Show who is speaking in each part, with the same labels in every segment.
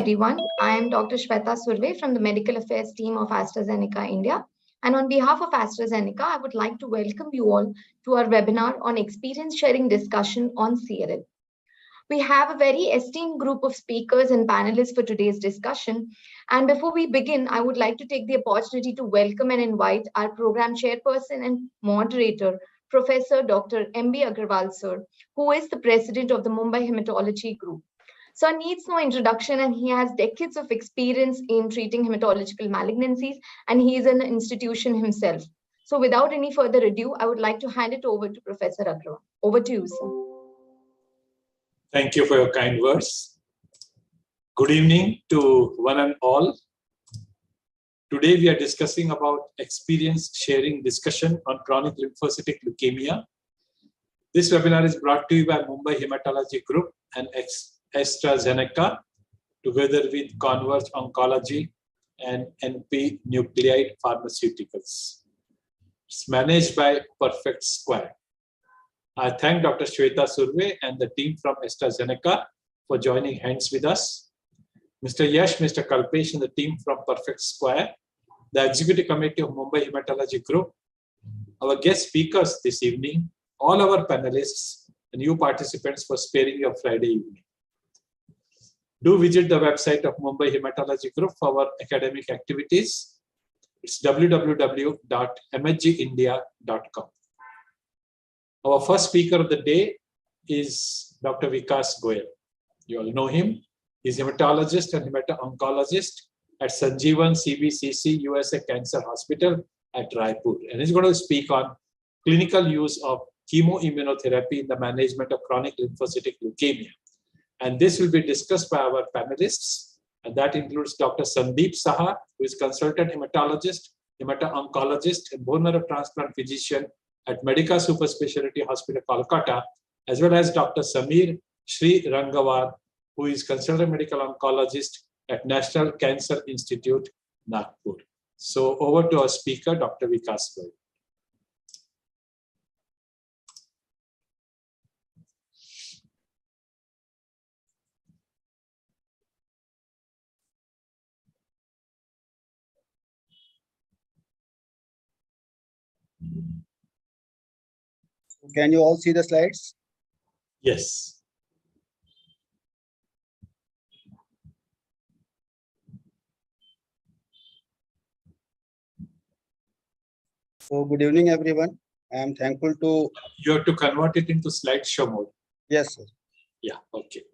Speaker 1: everyone. I am Dr. Shweta Surve from the Medical Affairs team of AstraZeneca India. And on behalf of AstraZeneca, I would like to welcome you all to our webinar on experience sharing discussion on CLL. We have a very esteemed group of speakers and panelists for today's discussion. And before we begin, I would like to take the opportunity to welcome and invite our program chairperson and moderator, Professor Dr. M.B. Agarwal sir, who is the president of the Mumbai Hematology Group. Sir needs no introduction, and he has decades of experience in treating hematological malignancies, and he is an institution himself. So without any further ado, I would like to hand it over to Professor Agarwal. Over to you, sir.
Speaker 2: Thank you for your kind words. Good evening to one and all. Today we are discussing about experience sharing discussion on chronic lymphocytic leukemia. This webinar is brought to you by Mumbai Hematology Group and AstraZeneca, together with Converge Oncology and NP Nucleide Pharmaceuticals. It's managed by Perfect Square. I thank Dr. Shweta Surve and the team from AstraZeneca for joining hands with us. Mr. Yash, Mr. Kalpesh and the team from Perfect Square, the Executive Committee of Mumbai Hematology Group, our guest speakers this evening, all our panelists and you participants for sparing your Friday evening. Do visit the website of Mumbai Hematology Group for our academic activities. It's www.mhgindia.com. Our first speaker of the day is Dr. Vikas Goyal. You all know him. He's a hematologist and hemato-oncologist at Sanjeevan CBCC USA Cancer Hospital at Raipur. And he's going to speak on clinical use of chemoimmunotherapy in the management of chronic lymphocytic leukemia. And this will be discussed by our panelists. And that includes Dr. Sandeep Saha, who is consultant hematologist, hemato-oncologist, and bone marrow transplant physician at Medica Super Speciality Hospital, Kolkata, as well as Dr. Samir Sri Rangawar, who is consultant medical oncologist at National Cancer Institute, Nagpur. So over to our speaker, Dr. Vikas Goyal.
Speaker 3: Can you all see the slides?
Speaker 2: Yes.
Speaker 3: So good evening, everyone. I am thankful to...
Speaker 2: You have to convert it into slideshow mode.
Speaker 3: Yes, sir.
Speaker 2: Yeah, okay.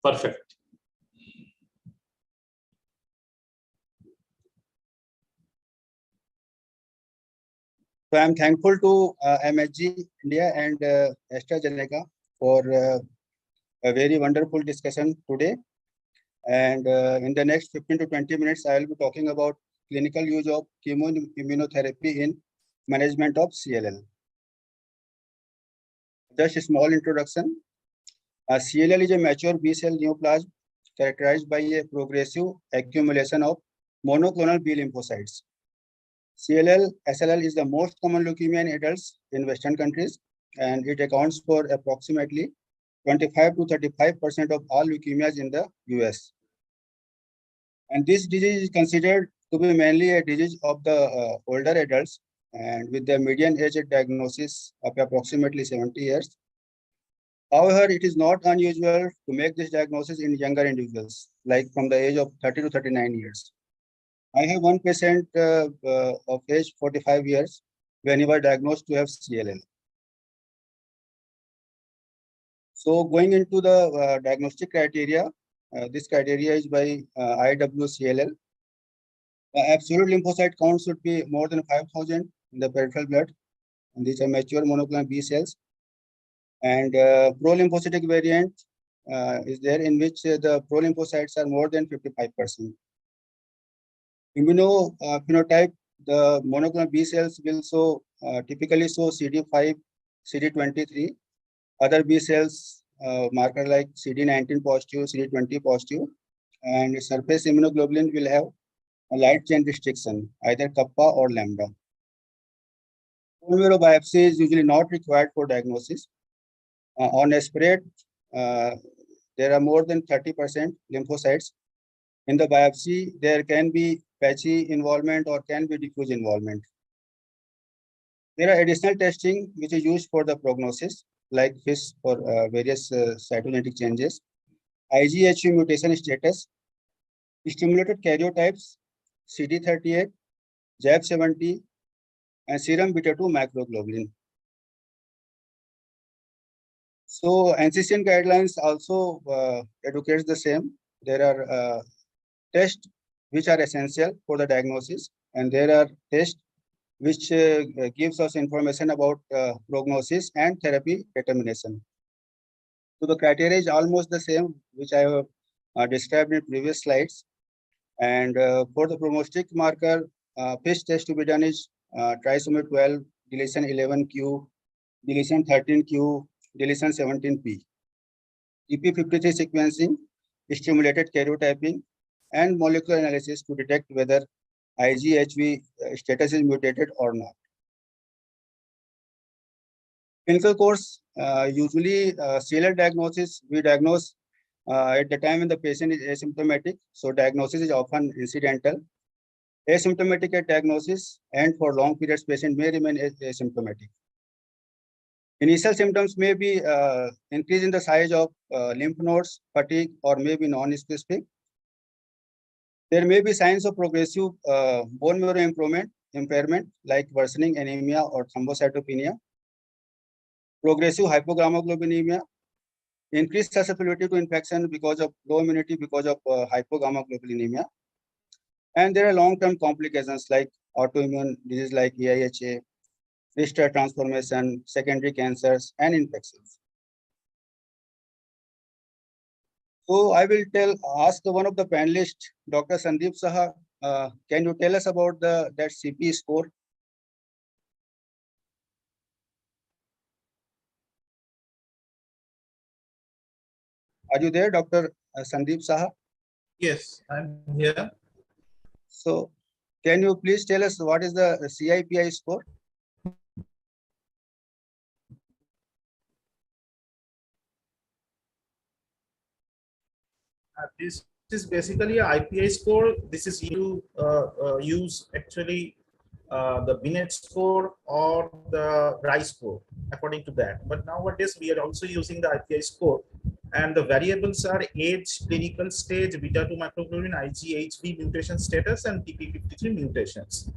Speaker 2: Perfect.
Speaker 3: So I am thankful to MHG India and AstraZeneca for a very wonderful discussion today. And in the next 15 to 20 minutes, I will be talking about clinical use of chemoimmunotherapy in management of CLL. Just a small introduction. CLL is a mature B-cell neoplasm characterized by a progressive accumulation of monoclonal B lymphocytes. CLL, SLL is the most common leukemia in adults in Western countries, and it accounts for approximately 25 to 35% of all leukemias in the US. And this disease is considered to be mainly a disease of the older adults, and with the median age at diagnosis of approximately 70 years. However, it is not unusual to make this diagnosis in younger individuals, like from the age of 30 to 39 years. I have one patient of age 45 years when he was diagnosed to have CLL. So going into the diagnostic criteria, this criteria is by IWCLL. Absolute lymphocyte count should be more than 5,000 in the peripheral blood. And these are mature monoclonal B cells. And pro-lymphocytic variant is there, in which the pro-lymphocytes are more than 55%. Immunophenotype, the monoclonal B cells will typically show CD5, CD23. Other B cells marker like CD19 positive, CD20 positive, and surface immunoglobulin will have a light chain restriction, either kappa or lambda. Bone marrow biopsy is usually not required for diagnosis. On aspirate, there are more than 30% lymphocytes. In the biopsy, there can be patchy involvement or can be diffuse involvement. There are additional testing which is used for the prognosis, like FIS for various cytogenetic changes, IGHV mutation status, stimulated karyotypes, CD38, JAP70, and serum beta-2 microglobulin. So NCCN guidelines also educates the same. There are tests which are essential for the diagnosis, and there are tests which gives us information about prognosis and therapy determination. So the criteria is almost the same, which I have described in previous slides. And for the prognostic marker, FISH test to be done is trisomy 12, deletion 11q, deletion 13q, deletion 17p. TP53 sequencing, stimulated karyotyping, and molecular analysis to detect whether IGHV status is mutated or not. Clinical course, usually CLL diagnosis, we diagnose at the time when the patient is asymptomatic. So diagnosis is often incidental. Asymptomatic at diagnosis, and for long periods, patient may remain asymptomatic. Initial symptoms may be increase in the size of lymph nodes, fatigue, or may be non-specific. There may be signs of progressive bone marrow impairment like worsening anemia or thrombocytopenia, progressive hypogammaglobulinemia, increased susceptibility to infection because of low immunity because of hypogammaglobulinemia. And there are long-term complications like autoimmune disease like AIHA, Richter transformation, secondary cancers, and infections. So I will ask one of the panelists, Dr. Sandeep Saha, can you tell us about that CP score? Are you there, Dr. Sandeep Saha?
Speaker 4: Yes, I'm here.
Speaker 3: So can you please tell us what is the CIPI score?
Speaker 4: This is basically a IPI score. This is you use actually the Binet score or the RICE score according to that. But nowadays we are also using the IPI score, and the variables are age, clinical stage, beta-2 microglobulin, IGHV mutation status, and TP53 mutations.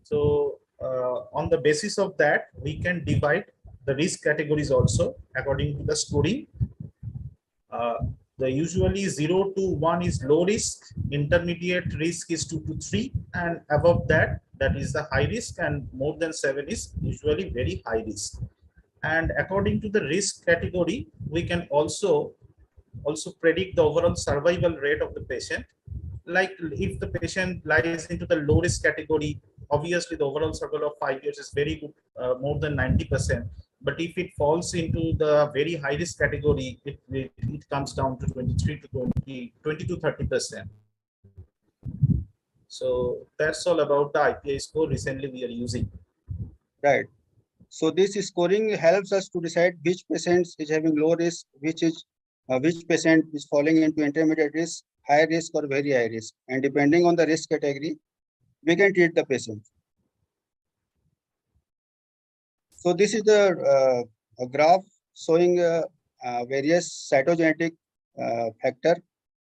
Speaker 4: So on the basis of that, we can divide the risk categories also according to the scoring. The usually 0 to 1 is low risk, intermediate risk is 2 to 3, and above that is the high risk, and more than 7 is usually very high risk. And according to the risk category, we can also predict the overall survival rate of the patient. Like if the patient lies into the low risk category, obviously the overall survival of 5 years is very good, more than 90%. But if it falls into the very high risk category, it comes down to 20 to 30%. So that's all about the IPI score recently we are using.
Speaker 3: Right. So this scoring helps us to decide which patients is having low risk, which patient is falling into intermediate risk, high risk, or very high risk. And depending on the risk category, we can treat the patient. So this is the a graph showing various cytogenetic factor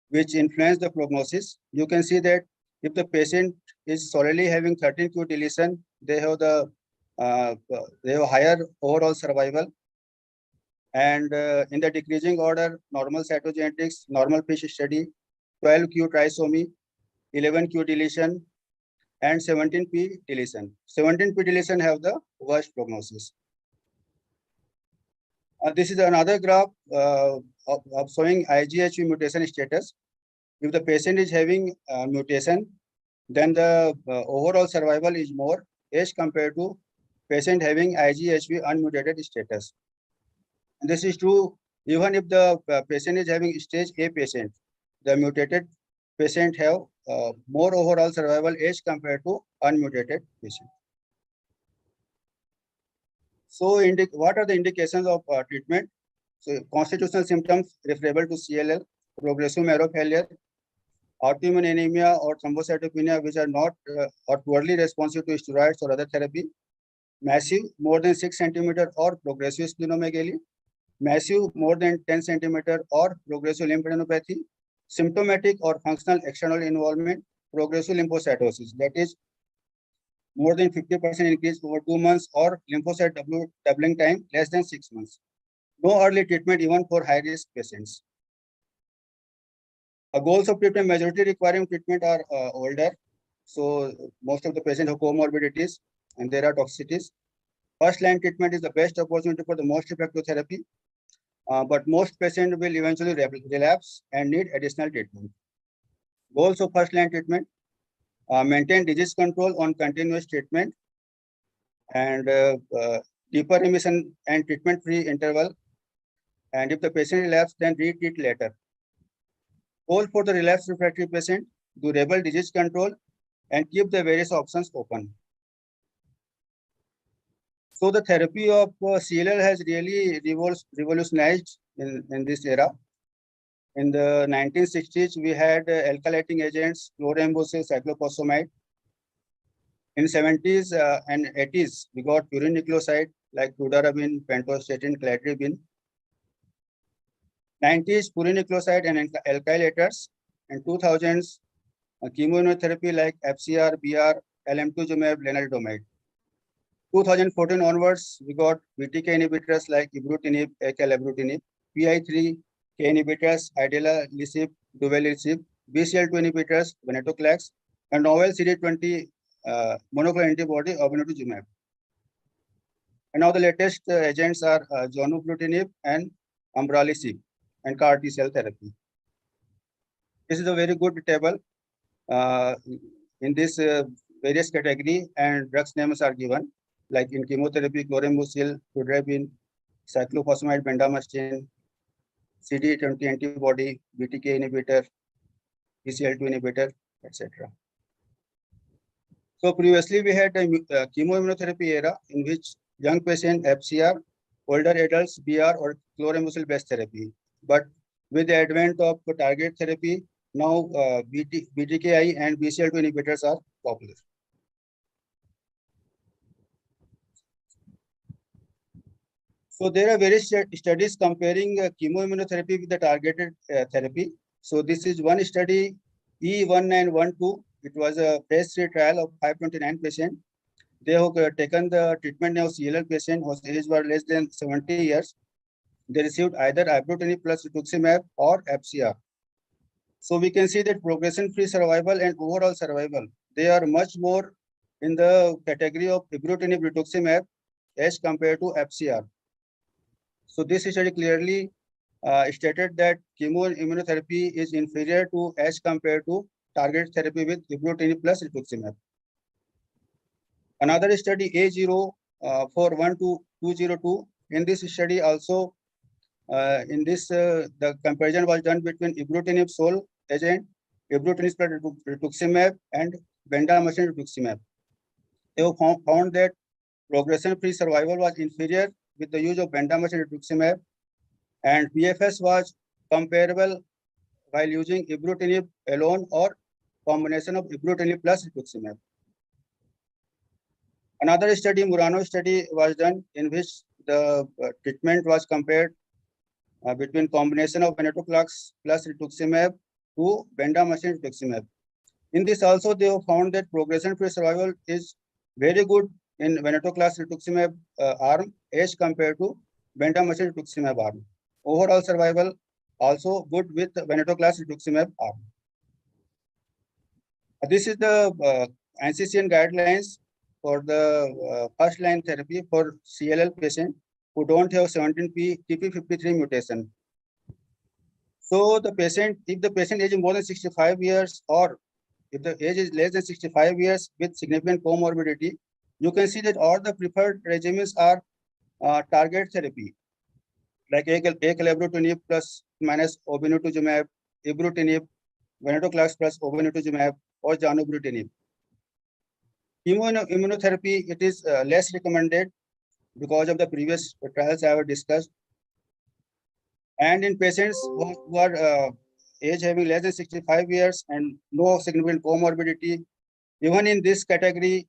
Speaker 3: which influence the prognosis. You can see that if the patient is solely having 13q deletion, they have higher overall survival. And in the decreasing order, normal cytogenetics, normal FISH study, 12q trisomy, 11q deletion, and 17p deletion. 17p deletion have the worst prognosis. This is another graph of showing IGHV mutation status. If the patient is having mutation, then the overall survival is more as compared to patient having IGHV unmutated status. And this is true even if the patient is having stage A patient. The mutated patient have more overall survival as compared to unmutated patient. So what are the indications of treatment? So constitutional symptoms referable to CLL, progressive marrow failure, autoimmune anemia or thrombocytopenia which are not or poorly responsive to steroids or other therapy, massive more than 6 centimeter or progressive splenomegaly, massive more than 10 centimeter or progressive lymphadenopathy, symptomatic or functional external involvement, progressive lymphocytosis, that is more than 50% increase over 2 months or lymphocyte doubling time less than 6 months. No early treatment even for high-risk patients. Goals of treatment, majority requiring treatment are older. So most of the patients have comorbidities and there are toxicities. First line treatment is the best opportunity for the most effective therapy. But most patients will eventually relapse and need additional treatment. Goals of first line treatment, maintain disease control on continuous treatment and deeper remission and treatment-free interval. And if the patient relapses, then retreat later. Goal for the relapsed refractory patient, durable disease control and keep the various options open. So the therapy of CLL has really revolutionized in this era. In the 1960s, we had alkylating agents, chlorambucil, cyclophosphamide. In 70s and 80s, we got purinucleoside like fludarabine, pentostatin, cladribine. 90s, purinucleoside and alkylators. In 2000s, chemoimmunotherapy like FCR, BR, alemtuzumab, lenalidomide. 2014 onwards, we got BTK inhibitors like ibrutinib, acalabrutinib, PI3K inhibitors, idelalisib, duvelisib, BCL2 inhibitors, venetoclax, and novel CD20 monoclonal antibody, obinutuzumab. And now the latest agents are zonubrutinib and umbralisib and CAR T cell therapy. This is a very good table. In this various category and drugs names are given, like in chemotherapy, chlorambucil, fludarabine, cyclophosphamide, bendamustine, CD20 antibody, BTK inhibitor, BCL2 inhibitor, etc. So previously we had a chemoimmunotherapy era in which young patient FCR, older adults BR or chlorambucil based therapy. But with the advent of target therapy, now BTKI and BCL2 inhibitors are popular. So there are various studies comparing chemoimmunotherapy with the targeted therapy. So this is one study, E1912. It was a phase 3 trial of 529 patients. They have taken the treatment of CLL patient whose age were less than 70 years. They received either ibrutinib plus rituximab or FCR. So we can see that progression-free survival and overall survival, they are much more in the category of ibrutinib rituximab as compared to FCR. So this study clearly stated that chemoimmunotherapy is inferior to as compared to target therapy with ibrutinib plus rituximab. Another study A041202, in this study also, the comparison was done between ibrutinib sole agent, ibrutinib plus rituximab and bendamustine rituximab. They found that progression-free survival was inferior with the use of bendamustine rituximab, and PFS was comparable while using ibrutinib alone or combination of ibrutinib plus rituximab. Another study, Murano study, was done in which the treatment was compared between combination of venetoclax plus rituximab to bendamustine rituximab. In this also, they have found that progression-free survival is very good in venetoclax rituximab arm as compared to bendamustine rituximab arm. Overall survival also good with venetoclax rituximab arm. This is the NCCN guidelines for the first line therapy for CLL patient who don't have 17p TP53 mutation. So the patient, if the patient age is more than 65 years or if the age is less than 65 years with significant comorbidity, you can see that all the preferred regimens are target therapy, like acalabrutinib plus minus obinutuzumab, ibrutinib, venetoclax plus obinutuzumab, or zanubrutinib. Immunotherapy, it is less recommended because of the previous trials I have discussed. And in patients who are age having less than 65 years and no significant comorbidity, even in this category,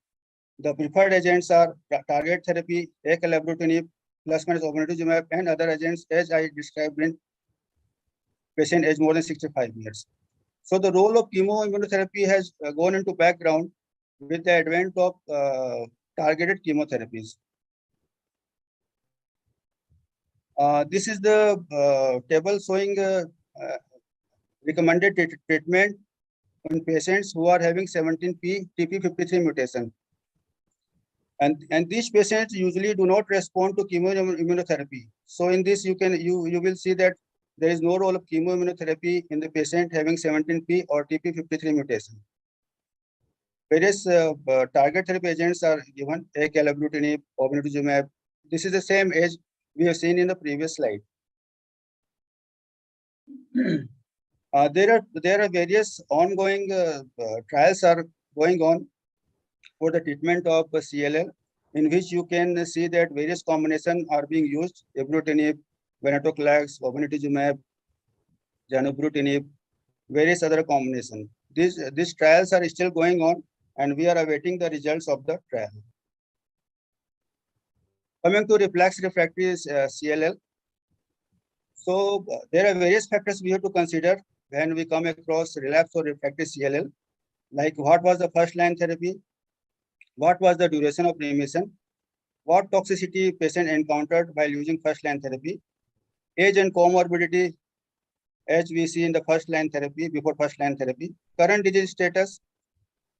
Speaker 3: the preferred agents are target therapy, acalabrutinib, plus minus obinutuzumab, and other agents as I described in patient age more than 65 years. So the role of chemoimmunotherapy has gone into background with the advent of targeted chemotherapies. This is the table showing recommended treatment in patients who are having 17p TP53 mutation. And these patients usually do not respond to chemoimmunotherapy. So in this, you will see that there is no role of chemoimmunotherapy in the patient having 17p or TP53 mutation. Various target therapy agents are given, acalabrutinib, obinutuzumab. This is the same as we have seen in the previous slide. There are various ongoing trials are going on for the treatment of CLL, in which you can see that various combinations are being used: ibrutinib, venetoclax, obinutuzumab, zanubrutinib, various other combinations. These trials are still going on, and we are awaiting the results of the trial. Coming to relapsed refractory CLL, so there are various factors we have to consider when we come across relapsed or refractory CLL, like what was the first line therapy, what was the duration of remission, what toxicity patient encountered while using first line therapy, age and comorbidity as we see in the first line therapy, before first line therapy, current disease status.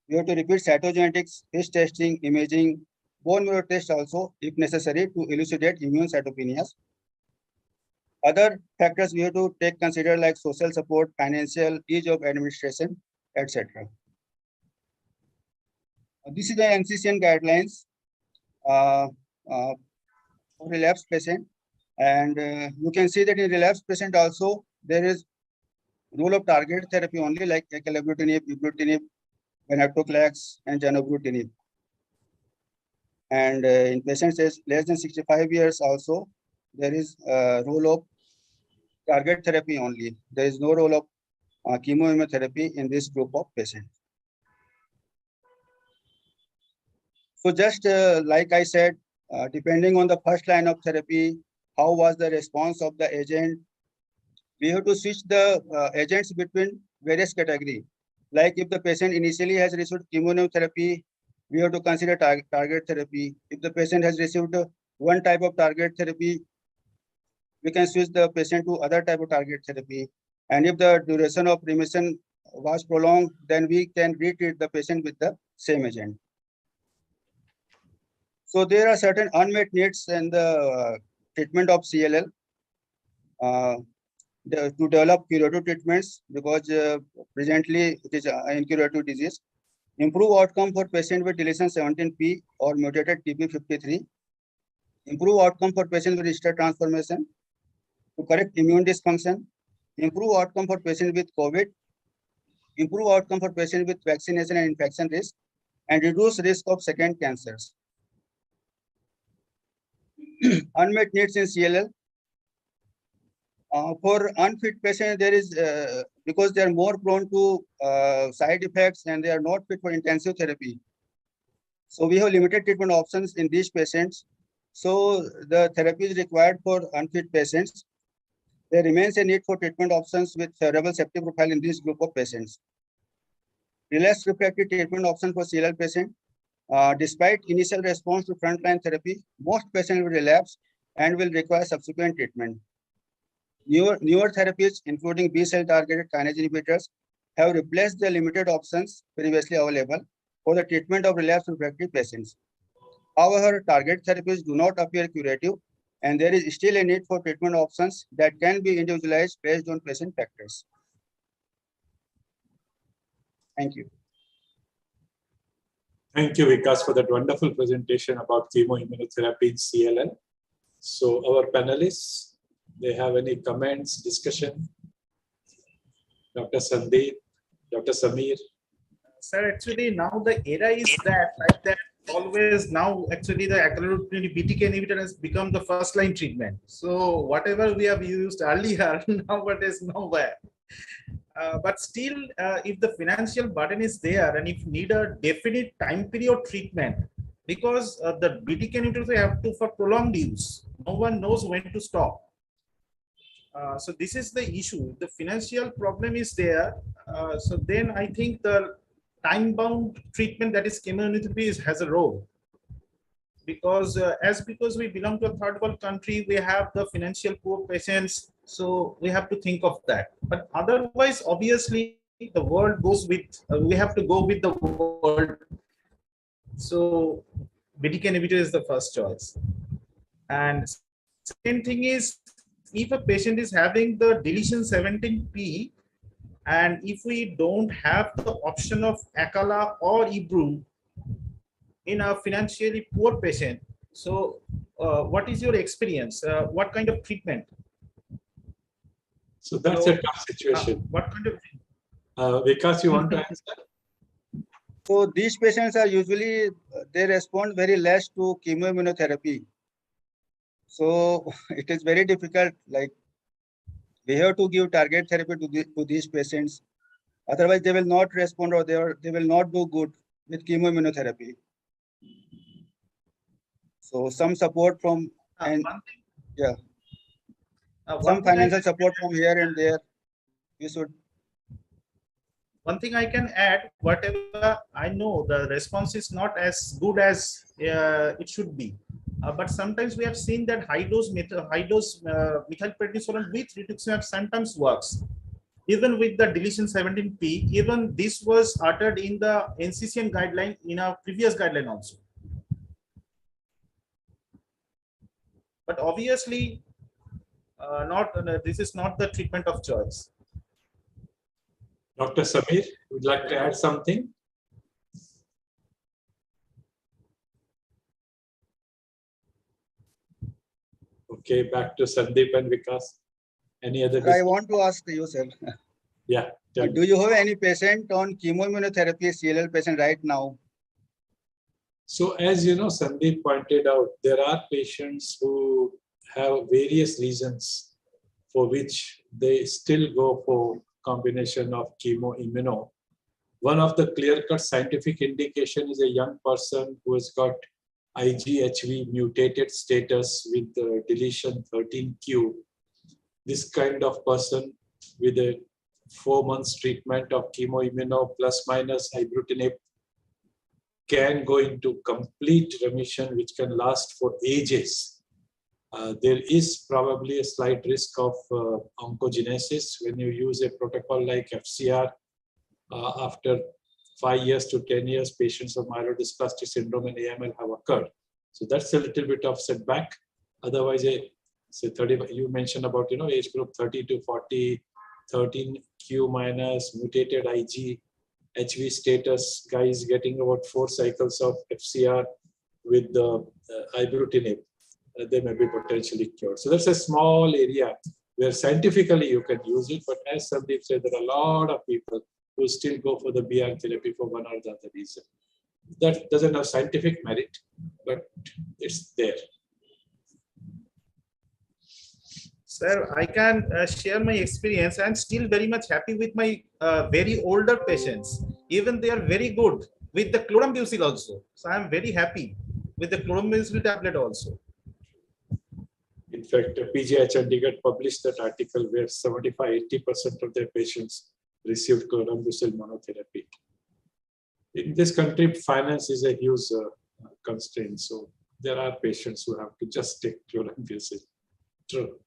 Speaker 3: We have to repeat cytogenetics, his testing, imaging, bone marrow test also if necessary to elucidate immune cytopenias. Other factors we have to consider like social support, financial, ease of administration, etc. This is the NCCN guidelines for relapsed patient, and you can see that in relapsed patient also there is role of target therapy only, like acalabrutinib, ibrutinib, venetoclax, and zanubrutinib. And in patients less than 65 years also, there is a role of target therapy only. There is no role of chemoimmunotherapy in this group of patients. So just like I said, depending on the first line of therapy, how was the response of the agent, we have to switch the agents between various categories. Like if the patient initially has received chemoimmunotherapy, we have to consider target therapy. If the patient has received one type of target therapy, we can switch the patient to other type of target therapy. And if the duration of remission was prolonged, then we can retreat the patient with the same agent. So there are certain unmet needs in the treatment of CLL to develop curative treatments, because presently it is an incurative disease. Improve outcome for patient with deletion 17p or mutated TP53. Improve outcome for patient with histone transformation to correct immune dysfunction. Improve outcome for patient with COVID. Improve outcome for patient with vaccination and infection risk, and reduce risk of second cancers. Unmet needs in CLL. For unfit patients, there is because they are more prone to side effects and they are not fit for intensive therapy. So we have limited treatment options in these patients. So the therapy is required for unfit patients. There remains a need for treatment options with favorable safety profile in this group of patients. Relapsed refractory treatment option for CLL patient. Despite initial response to frontline therapy, most patients will relapse and will require subsequent treatment. Newer therapies, including B-cell targeted kinase inhibitors, have replaced the limited options previously available for the treatment of relapsed refractory patients. However, target therapies do not appear curative, and there is still a need for treatment options that can be individualized based on patient factors. Thank you.
Speaker 2: Thank you, Vikas, for that wonderful presentation about chemoimmunotherapy in CLL. So our panelists, they have any comments, discussion? Dr. Sandeep, Dr. Samir.
Speaker 4: Sir, actually now the era is that always now actually the acalabrutinib BTK inhibitor has become the first line treatment. So whatever we have used earlier, nowadays nowhere. But still, if the financial burden is there and if need a definite time period treatment, because the BTK inhibitors have to for prolonged use, no one knows when to stop. So this is the issue. The financial problem is there. So then I think the time-bound treatment, that is chemotherapy, has a role. Because because we belong to a third world country, we have the financial poor patients, so we have to think of that. But otherwise, obviously, the world goes with. We have to go with the world. So BTK inhibitor is the first choice. And second thing is, if a patient is having the deletion 17p, and if we don't have the option of Acala or Ibru in a financially poor patient, so what is your experience? What kind of treatment?
Speaker 2: So that's a tough situation.
Speaker 4: What kind of?
Speaker 2: Vikas, you want to answer?
Speaker 3: So these patients are usually, they respond very less to chemoimmunotherapy. So it is very difficult, like we have to give target therapy to these patients. Otherwise, they will not respond or they will not do good with chemoimmunotherapy. So some support from, and yeah, some financial support from here and there, we should.
Speaker 4: One thing I can add, whatever I know, the response is not as good as it should be. But sometimes we have seen that high dose methylprednisolone with rituximab sometimes works. Even with the deletion 17p, even this was uttered in the NCCN guideline in a previous guideline also. But obviously, this is not the treatment of choice.
Speaker 2: Dr. Samir, would you like to add something? Okay, back to Sandeep and Vikas. Any other?
Speaker 3: I want to ask you, sir.
Speaker 2: Yeah.
Speaker 3: Do you have any patient on chemoimmunotherapy, CLL patient right now?
Speaker 2: So as you know, Sandeep pointed out, there are patients who have various reasons for which they still go for combination of chemo-immuno. One of the clear-cut scientific indication is a young person who has got IGHV mutated status with the deletion 13q. This kind of person with a 4 months treatment of chemo-immuno plus minus ibrutinib can go into complete remission, which can last for ages. There is probably a slight risk of oncogenesis when you use a protocol like FCR. After 5 years to 10 years, patients of myelodysplastic syndrome and AML have occurred. So that's a little bit of setback. Otherwise, say 30, you mentioned about age group 30 to 40, 13q minus mutated IGHV status, guys getting about 4 cycles of FCR with the ibrutinib. They may be potentially cured. So that's a small area where scientifically you can use it. But as Sandeep said, there are a lot of people who still go for the BR therapy for one or the other reason. That doesn't have scientific merit, but it's there.
Speaker 4: Sir, I can share my experience. I'm still very much happy with my very older patients. Even they are very good with the chlorambucil also. So I'm very happy with the chlorambucil tablet also.
Speaker 2: In fact, PGI Chandigarh published that article where 75–80% of their patients received chlorambucil monotherapy. In this country, finance is a huge constraint. So there are patients who have to just take chlorambucil. True.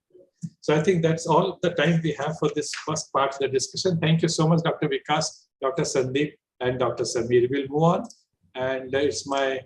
Speaker 2: So I think that's all the time we have for this first part of the discussion. Thank you so much, Dr. Vikas, Dr. Sandeep, and Dr. Samir. We'll move on. And it's my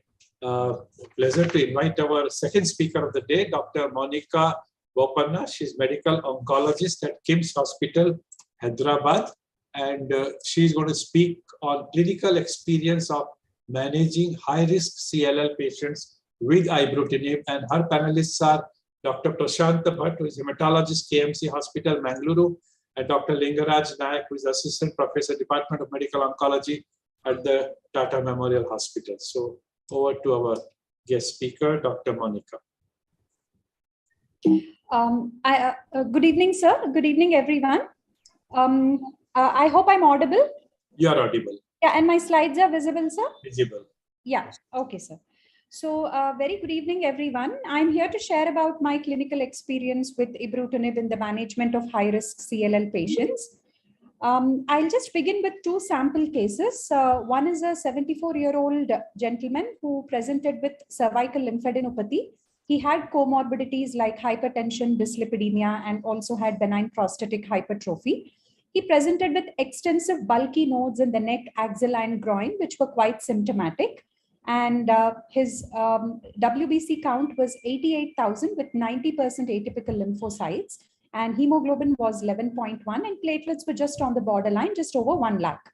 Speaker 2: pleasure to invite our second speaker of the day, Dr. Monica Bopanna. She's medical oncologist at KIMS Hospital, Hyderabad. And she's going to speak on clinical experience of managing high-risk CLL patients with ibrutinib. And her panelists are Dr. Prashanta Bhatt, who is hematologist, KMC Hospital, Mangaluru, and Dr. Lingaraj Nayak, who is assistant professor, Department of Medical Oncology at the Tata Memorial Hospital. So over to our guest speaker, Dr. Monica.
Speaker 5: Good evening, sir. Good evening, everyone. I hope I'm audible.
Speaker 2: You are audible.
Speaker 5: Yeah, and my slides are visible, sir?
Speaker 2: Visible.
Speaker 5: Yeah, okay, sir. So very good evening, everyone. I'm here to share about my clinical experience with ibrutinib in the management of high-risk CLL patients. I'll just begin with two sample cases. One is a 74-year-old gentleman who presented with cervical lymphadenopathy. He had comorbidities like hypertension, dyslipidemia, and also had benign prostatic hypertrophy. He presented with extensive bulky nodes in the neck, axilla, and groin, which were quite symptomatic. And his WBC count was 88,000 with 90% atypical lymphocytes. And hemoglobin was 11.1 and platelets were just on the borderline, just over 1 lakh.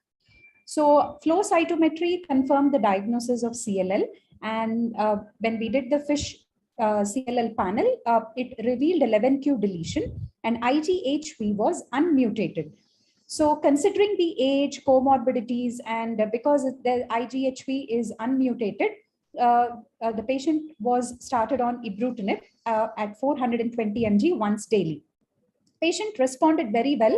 Speaker 5: So flow cytometry confirmed the diagnosis of CLL. And when we did the FISH CLL panel, it revealed 11q deletion and IGHV was unmutated. So considering the age, comorbidities, and because the IGHV is unmutated, the patient was started on ibrutinib at 420 mg once daily. Patient responded very well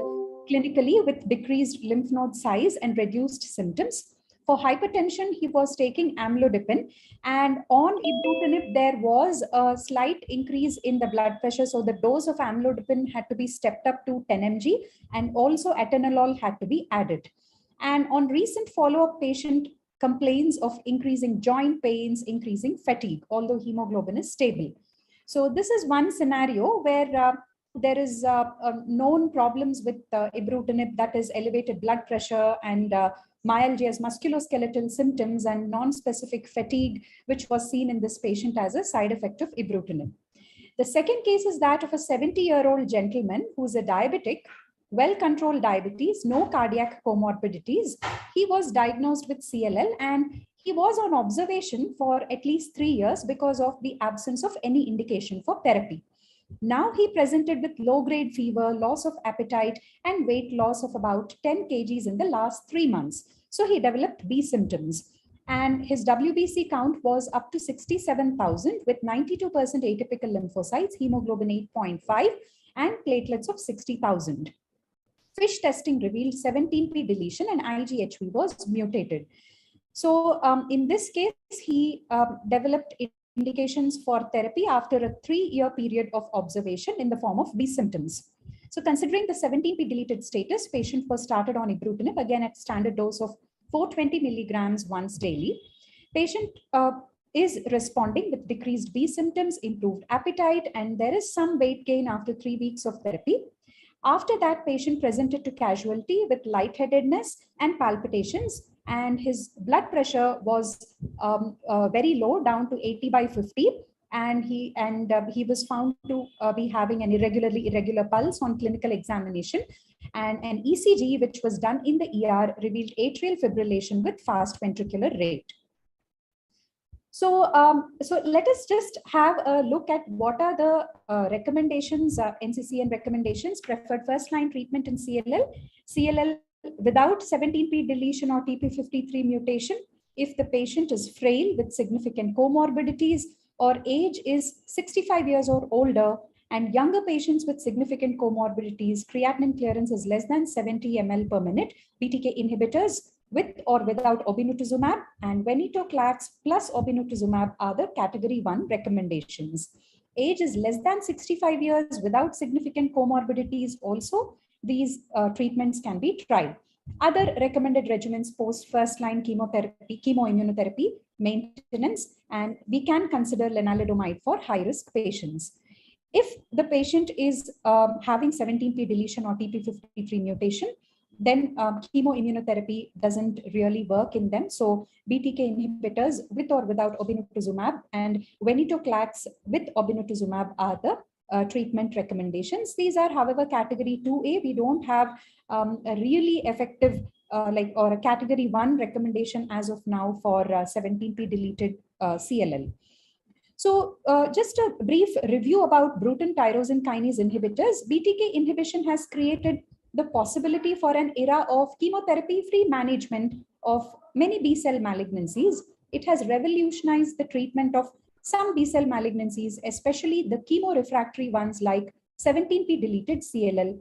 Speaker 5: clinically with decreased lymph node size and reduced symptoms. For hypertension, he was taking amlodipine, and on ibrutinib, there was a slight increase in the blood pressure. So the dose of amlodipine had to be stepped up to 10 mg, and also atenolol had to be added. And on recent follow-up, patient complains of increasing joint pains, increasing fatigue, although hemoglobin is stable. So this is one scenario where there is known problems with ibrutinib, that is elevated blood pressure and myalgias, musculoskeletal symptoms, and non-specific fatigue, which was seen in this patient as a side effect of ibrutinib. The second case is that of a 70-year-old gentleman who's a diabetic, well-controlled diabetes, no cardiac comorbidities. He was diagnosed with CLL and he was on observation for at least 3 years because of the absence of any indication for therapy. Now he presented with low-grade fever, loss of appetite, and weight loss of about 10 kgs in the last 3 months. So he developed B symptoms. And his WBC count was up to 67,000 with 92% atypical lymphocytes, hemoglobin 8.5, and platelets of 60,000. FISH testing revealed 17p deletion and IGHV was mutated. So in this case, he developed indications for therapy after a 3-year period of observation in the form of B symptoms. So considering the 17p deleted status, patient was started on ibrutinib, again at standard dose of 420 milligrams once daily. Patient is responding with decreased B symptoms, improved appetite, and there is some weight gain after 3 weeks of therapy. After that, patient presented to casualty with lightheadedness and palpitations, and his blood pressure was very low, down to 80/50, and he was found to be having an irregular pulse on clinical examination, and an ECG which was done in the ER revealed atrial fibrillation with fast ventricular rate. So, let us just have a look at what are the recommendations, NCCN recommendations, preferred first-line treatment in CLL. CLL without 17p deletion or TP53 mutation, if the patient is frail with significant comorbidities or age is 65 years or older, and younger patients with significant comorbidities, creatinine clearance is less than 70 ml per minute, BTK inhibitors with or without obinutuzumab and venetoclax plus obinutuzumab are the category 1 recommendations. Age is less than 65 years without significant comorbidities also, these treatments can be tried. Other recommended regimens post first-line chemotherapy, chemoimmunotherapy, maintenance, and we can consider lenalidomide for high-risk patients. If the patient is having 17p deletion or TP53 mutation, then chemoimmunotherapy doesn't really work in them. So BTK inhibitors with or without obinutuzumab and venetoclax with obinutuzumab are the treatment recommendations. These are, however, category 2A. We don't have a really effective or a category 1 recommendation as of now for 17p deleted CLL. So just a brief review about Bruton tyrosine kinase inhibitors. BTK inhibition has created the possibility for an era of chemotherapy-free management of many B-cell malignancies. it has revolutionized the treatment of some B-cell malignancies, especially the chemorefractory ones like 17p deleted CLL.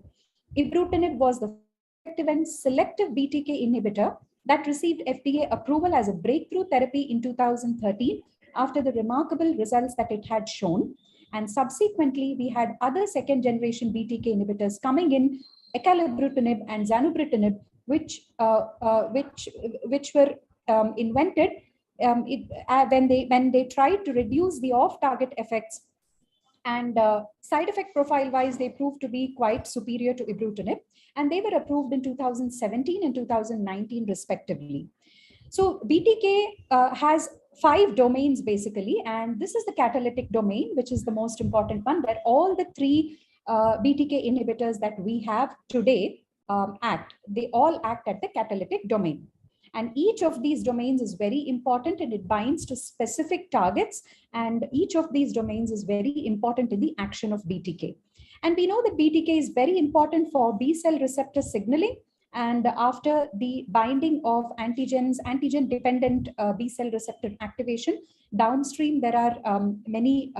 Speaker 5: Ibrutinib was the effective and selective BTK inhibitor that received FDA approval as a breakthrough therapy in 2013 after the remarkable results that it had shown. And subsequently, we had other second generation BTK inhibitors coming in, acalabrutinib and zanubrutinib, which were invented when they tried to reduce the off-target effects, and side effect profile wise, they proved to be quite superior to ibrutinib, and they were approved in 2017 and 2019 respectively. So BTK has 5 domains basically, and this is the catalytic domain, which is the most important one, where all the 3 BTK inhibitors that we have today act. They all act at the catalytic domain. And each of these domains is very important, and it binds to specific targets. And each of these domains is very important in the action of BTK. And we know that BTK is very important for B cell receptor signaling. And after the binding of antigens, antigen-dependent B cell receptor activation, downstream there are many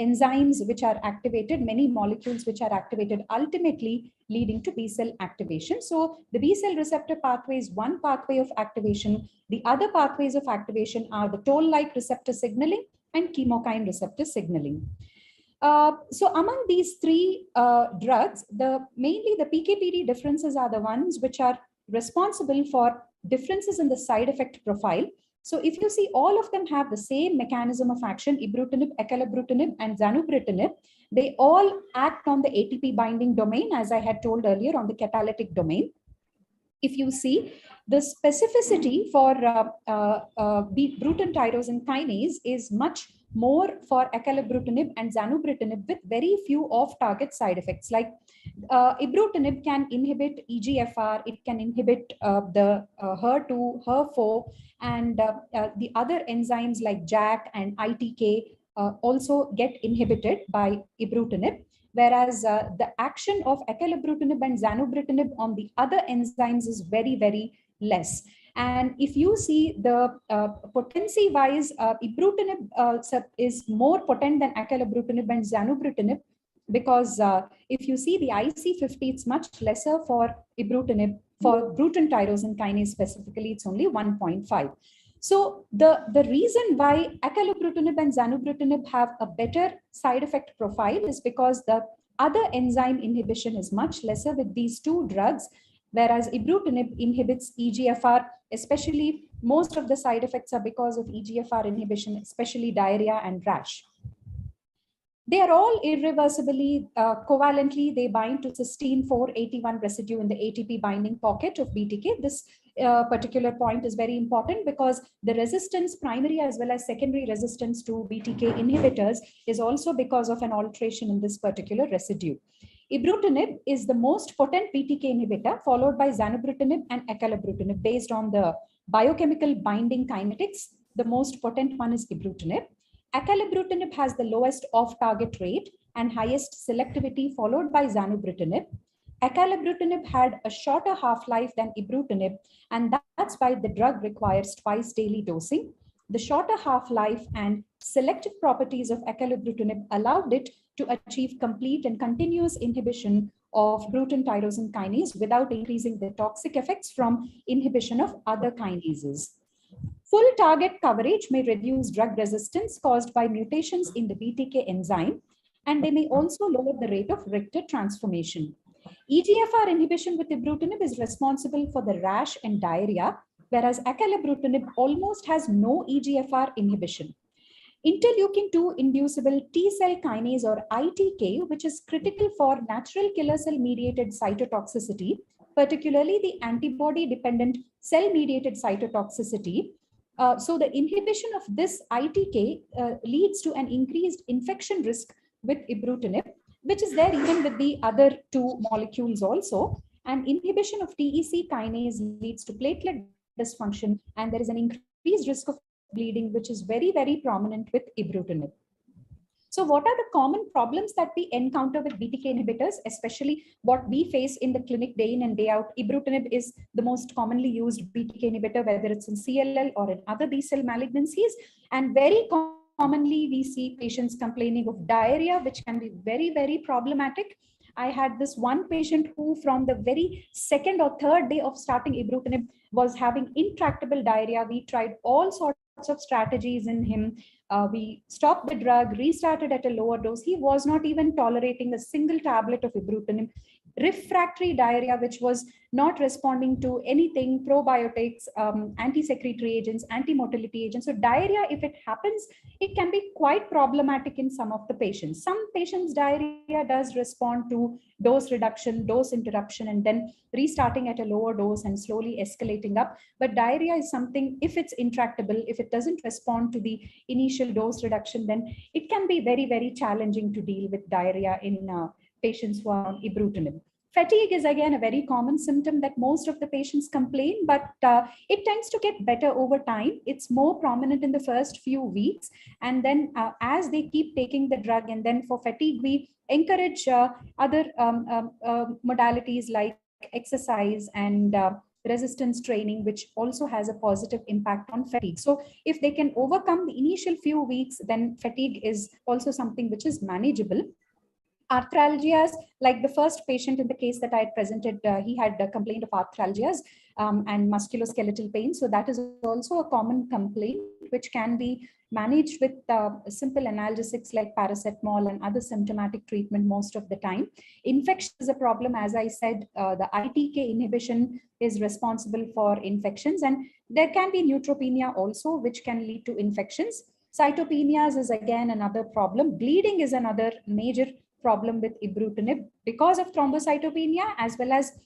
Speaker 5: enzymes which are activated, many molecules which are activated, ultimately leading to B cell activation. So the B cell receptor pathway is one pathway of activation. The other pathways of activation are the toll-like receptor signaling and chemokine receptor signaling. So among these 3 drugs, mainly the PK/PD differences are the ones which are responsible for differences in the side effect profile. So if you see, all of them have the same mechanism of action, ibrutinib, acalabrutinib, and zanubrutinib. They all act on the ATP binding domain, as I had told earlier, on the catalytic domain. If you see, the specificity for Bruton tyrosine kinase is much more for acalabrutinib and zanubrutinib, with very few off-target side effects. Like ibrutinib can inhibit EGFR, it can inhibit the HER2, HER4, and the other enzymes like JAK and ITK also get inhibited by ibrutinib. Whereas the action of acalabrutinib and zanubrutinib on the other enzymes is very, very less. And if you see the potency wise, ibrutinib is more potent than acalabrutinib and zanubrutinib, because if you see the IC50, it's much lesser for ibrutinib. For Bruton tyrosine kinase specifically, it's only 1.5. So the reason why acalabrutinib and zanubrutinib have a better side effect profile is because the other enzyme inhibition is much lesser with these 2 drugs, whereas ibrutinib inhibits EGFR, especially most of the side effects are because of EGFR inhibition, especially diarrhea and rash. They are all irreversibly, covalently, they bind to cysteine 481 residue in the ATP binding pocket of BTK. This particular point is very important because the resistance, primary as well as secondary resistance to BTK inhibitors, is also because of an alteration in this particular residue. Ibrutinib is the most potent BTK inhibitor, followed by zanubrutinib and acalabrutinib. Based on the biochemical binding kinetics, the most potent one is ibrutinib. Acalabrutinib has the lowest off-target rate and highest selectivity, followed by zanubrutinib. Acalabrutinib had a shorter half-life than ibrutinib, and that's why the drug requires twice daily dosing. The shorter half-life and selective properties of acalabrutinib allowed it to achieve complete and continuous inhibition of Bruton tyrosine kinase without increasing the toxic effects from inhibition of other kinases. Full target coverage may reduce drug resistance caused by mutations in the BTK enzyme, and they may also lower the rate of Richter transformation. EGFR inhibition with ibrutinib is responsible for the rash and diarrhea, whereas acalabrutinib almost has no EGFR inhibition. Interleukin-2 inducible T cell kinase, or ITK, which is critical for natural killer cell mediated cytotoxicity, particularly the antibody-dependent cell-mediated cytotoxicity. So the inhibition of this ITK leads to an increased infection risk with ibrutinib, which is there even with the other 2 molecules also. And inhibition of TEC kinase leads to platelet dysfunction, and there is an increased risk of bleeding, which is very, very prominent with ibrutinib. So what are the common problems that we encounter with BTK inhibitors, especially what we face in the clinic day in and day out? Ibrutinib is the most commonly used BTK inhibitor, whether it's in CLL or in other B-cell malignancies. And very commonly, we see patients complaining of diarrhea, which can be very, very problematic. I had this one patient who from the very second or third day of starting ibrutinib was having intractable diarrhea. We tried all sorts of strategies in him. We stopped the drug, restarted at a lower dose. He was not even tolerating a single tablet of ibrutinib. Refractory diarrhea, which was not responding to anything, probiotics, anti-secretory agents, anti-motility agents. So diarrhea, if it happens, it can be quite problematic in some of the patients. Some patients' diarrhea does respond to dose reduction, dose interruption, and then restarting at a lower dose and slowly escalating up. But diarrhea is something, if it's intractable, if it doesn't respond to the initial dose reduction, then it can be very, very challenging to deal with diarrhea in patients who are on ibrutinib. Fatigue is again a very common symptom that most of the patients complain, but it tends to get better over time. It's more prominent in the first few weeks. And then as they keep taking the drug, and then for fatigue, we encourage other modalities like exercise and resistance training, which also has a positive impact on fatigue. So if they can overcome the initial few weeks, then fatigue is also something which is manageable. Arthralgias, like the first patient in the case that I had presented, he had complained of arthralgias and musculoskeletal pain. So that is also a common complaint, which can be managed with simple analgesics like paracetamol and other symptomatic treatment most of the time. Infection is a problem. As I said, the ITK inhibition is responsible for infections, and there can be neutropenia also, which can lead to infections. Cytopenias is again another problem. Bleeding is another major problem with ibrutinib because of thrombocytopenia, as well as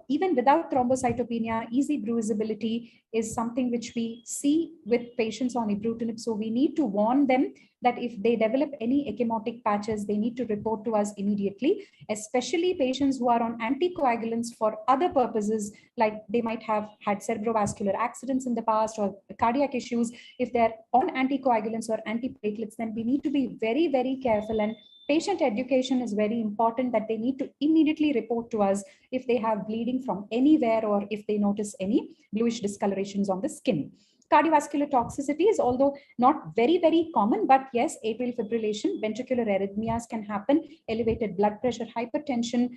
Speaker 5: even without thrombocytopenia, easy bruisability is something which we see with patients on ibrutinib. So we need to warn them that if they develop any ecchymotic patches, they need to report to us immediately, especially patients who are on anticoagulants for other purposes, like they might have had cerebrovascular accidents in the past or cardiac issues. If they're on anticoagulants or antiplatelets, then we need to be very, very careful, and patient education is very important, that they need to immediately report to us if they have bleeding from anywhere or if they notice any bluish discolorations on the skin. Cardiovascular toxicities, although not very, very common, but yes, atrial fibrillation, ventricular arrhythmias can happen, elevated blood pressure, hypertension.